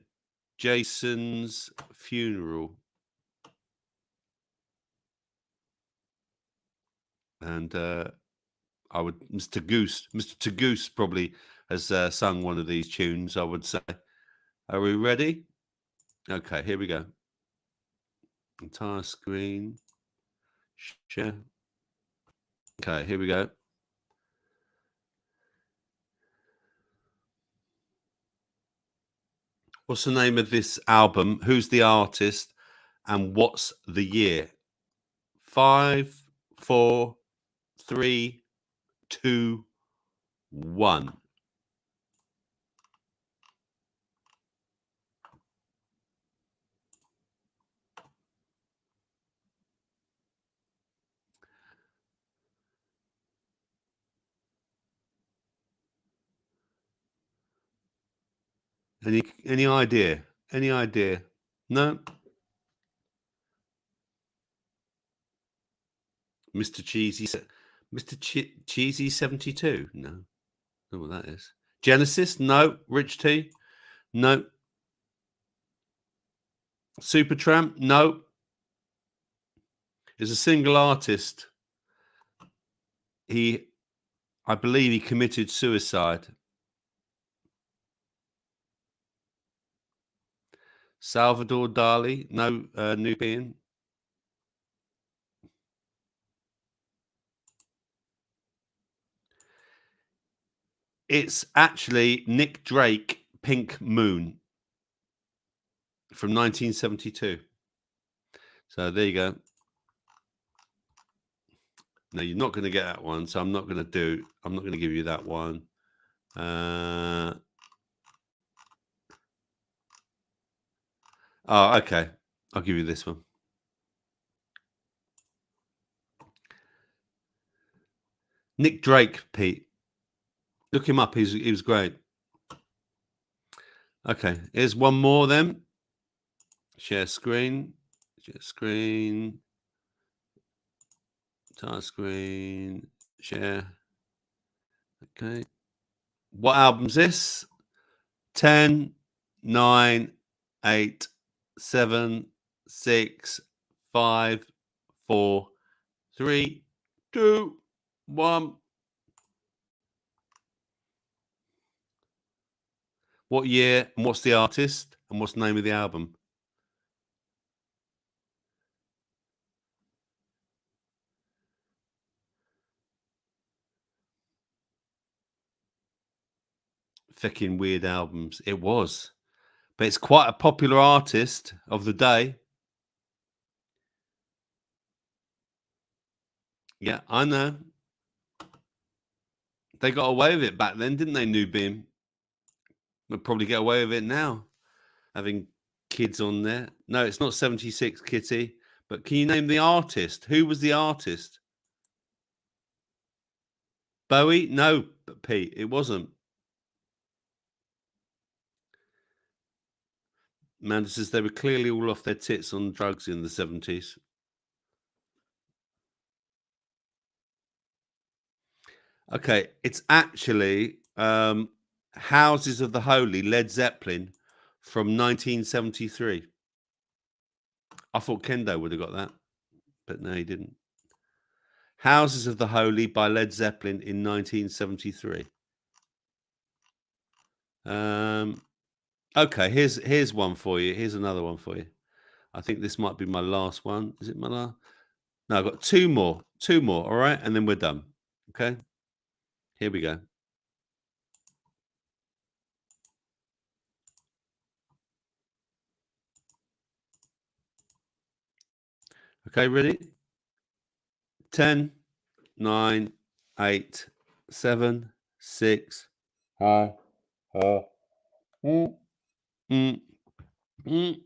Jason's funeral. And Mr. Goose probably has sung one of these tunes, I would say. Are we ready? Okay, here we go. Entire screen. Share. Okay, here we go. What's the name of this album? Who's the artist? And what's the year? 5, 4, 3, 2, 1. Any idea? Any idea? No? Mr. Cheesy 72? No. I don't know what that is. Genesis? No. Rich T? No. Supertramp? No. Is a single artist. I believe he committed suicide. Salvador Dali? No, Nubian. It's actually Nick Drake, Pink Moon from 1972. So there you go. No, you're not going to get that one. So I'm not going to give you that one. Oh, okay. I'll give you this one. Nick Drake, Pete. Look him up. He was great. Okay, here's one more then. Share screen. Share screen. Entire screen. Share. Okay. What album's this? 10, 9, 8, 7, 6, 5, 4, 3, 2, 1. What year and what's the artist and what's the name of the album? Fucking weird albums. It was. But it's quite a popular artist of the day. Yeah, I know. They got away with it back then, didn't they, New Beam? They'll probably get away with it now, having kids on there. No, it's not 76, Kitty. But can you name the artist? Who was the artist? Bowie? No, Pete, it wasn't. Amanda says they were clearly all off their tits on drugs in the 70s. Okay, it's actually Houses of the Holy, Led Zeppelin from 1973. I thought Kendo would have got that, but no, he didn't. Houses of the Holy by Led Zeppelin in 1973. Okay, here's one for you. Here's another one for you. I think this might be my last one. Is it my last? No, I've got two more. Two more, all right? And then we're done. Okay? Here we go. Okay, ready? 10, 9, 8, 7, 6. Hi. Mm, mm, mm.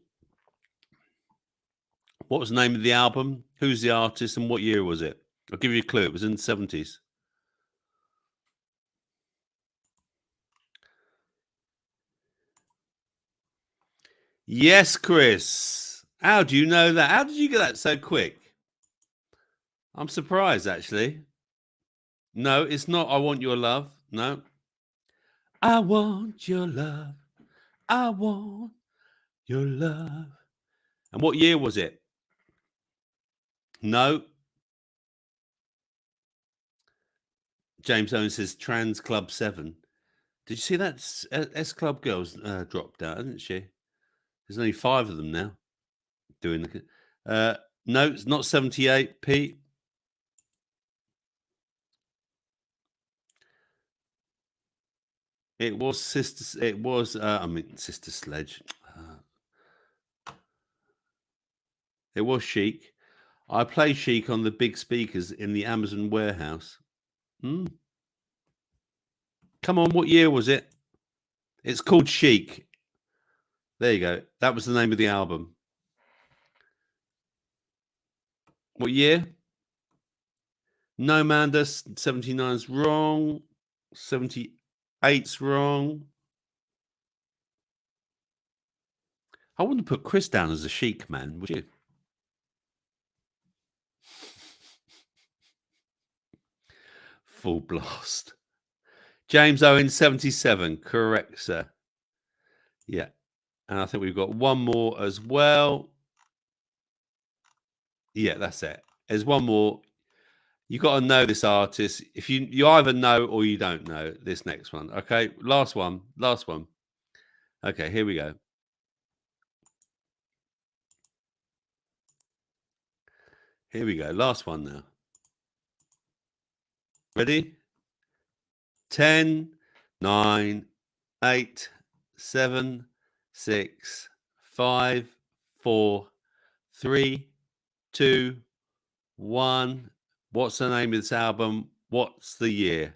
What was the name of the album? Who's the artist and what year was it? I'll give you a clue. It was in the 70s. Yes, Chris. How do you know that? How did you get that so quick? I'm surprised, actually. No, it's not I Want Your Love. No. I want your love. I want your love. And what year was it? No. James Owen says Trans Club 7. Did you see that? S Club Girls dropped out, hasn't she? There's only 5 of them now doing the. No, it's not 78, Pete. It was Sister. It was. Sister Sledge. It was Chic. I play Chic on the big speakers in the Amazon warehouse. Hmm. Come on, what year was it? It's called Chic. There you go. That was the name of the album. What year? No, Manda. 79's wrong. 78's wrong. I wouldn't put Chris down as a Chic man, would you? Full blast. James Owen, 77. Correct, sir. Yeah. And I think we've got one more as well. Yeah, that's it. There's one more. You got to know this artist. If you either know or you don't know this next one. Okay, last one. Last one. Okay, here we go. Here we go. Last one now. Ready? 10, 9, 8, 7, 6, 5, 4, 3, 2, 1. What's the name of this album? What's the year?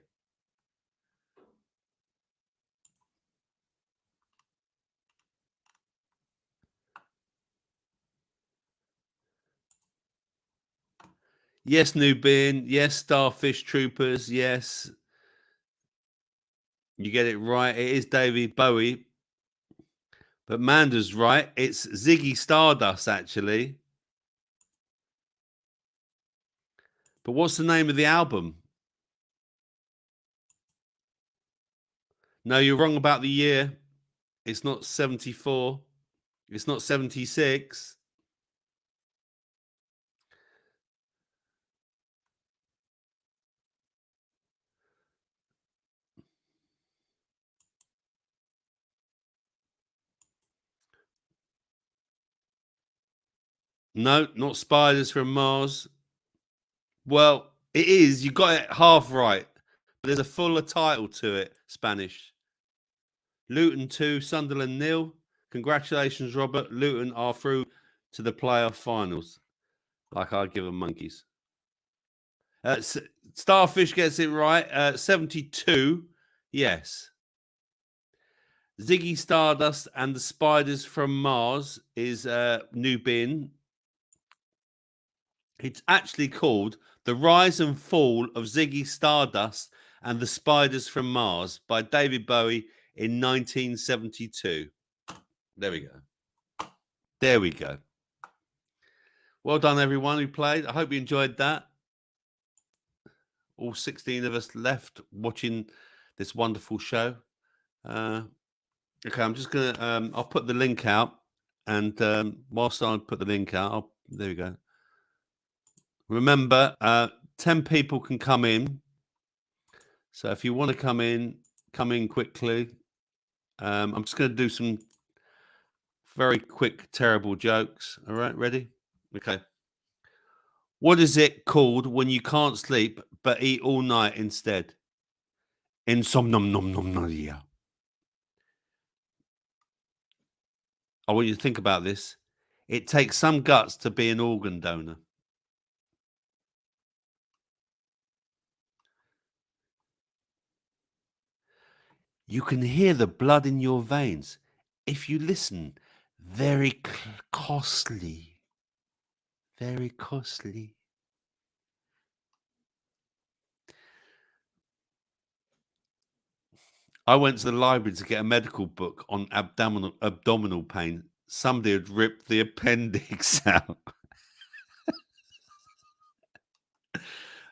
Yes, New Bin. Yes, Starfish Troopers. Yes. You get it right. It is David Bowie. But Manda's right. It's Ziggy Stardust, actually. But what's the name of the album? No, you're wrong about the year. It's not 74. It's not 76. No, not Spiders from Mars. Well, it is. You got it half right. But there's a fuller title to it, Spanish. Luton 2, Sunderland 0. Congratulations, Robert. Luton are through to the playoff finals. Like I give them monkeys. Starfish gets it right. 72. Yes. Ziggy Stardust and the Spiders from Mars is New Bin. It's actually called The Rise and Fall of Ziggy Stardust and the Spiders from Mars by David Bowie in 1972. There we go. There we go. Well done, everyone who played. I hope you enjoyed that. All 16 of us left watching this wonderful show. Okay, I'm just going to, I'll put the link out. And whilst I put the link out, there we go. Remember, 10 people can come in. So if you want to come in quickly. I'm just going to do some very quick, terrible jokes. All right, ready? Okay. What is it called when you can't sleep but eat all night instead? Insomnia. I want you to think about this. It takes some guts to be an organ donor. You can hear the blood in your veins if you listen very costly. Very costly. I went to the library to get a medical book on abdominal pain. Somebody had ripped the appendix out.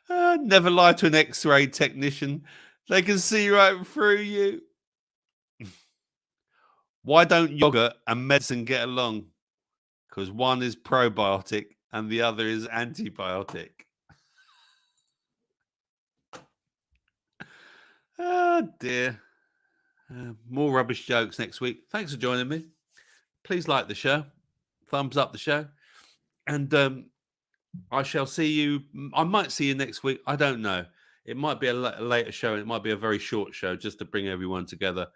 Never lie to an X-ray technician. They can see right through you. Why don't yogurt and medicine get along? Because one is probiotic and the other is antibiotic. Oh, dear. More rubbish jokes next week. Thanks for joining me. Please like the show. Thumbs up the show. And I shall see you. I might see you next week. I don't know. It might be a later show. And it might be a very short show just to bring everyone together.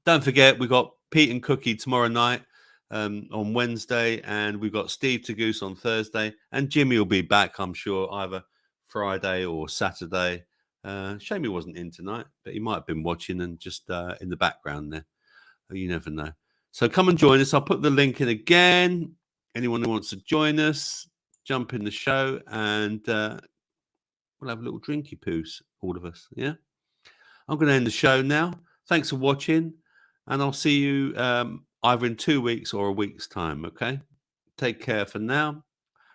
Don't forget, we've got Pete and Cookie tomorrow night on Wednesday. And we've got Steve to Goose on Thursday. And Jimmy will be back, I'm sure, either Friday or Saturday. Shame he wasn't in tonight, but he might have been watching and just in the background there. You never know. So come and join us. I'll put the link in again. Anyone who wants to join us, jump in the show and we'll have a little drinky poos, all of us. Yeah. I'm going to end the show now. Thanks for watching. And I'll see you either in 2 weeks or a week's time. Okay. Take care for now.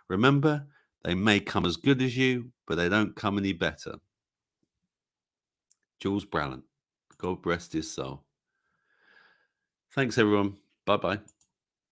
Remember, they may come as good as you, but they don't come any better. Jules Brallant. God rest his soul. Thanks, everyone. Bye-bye.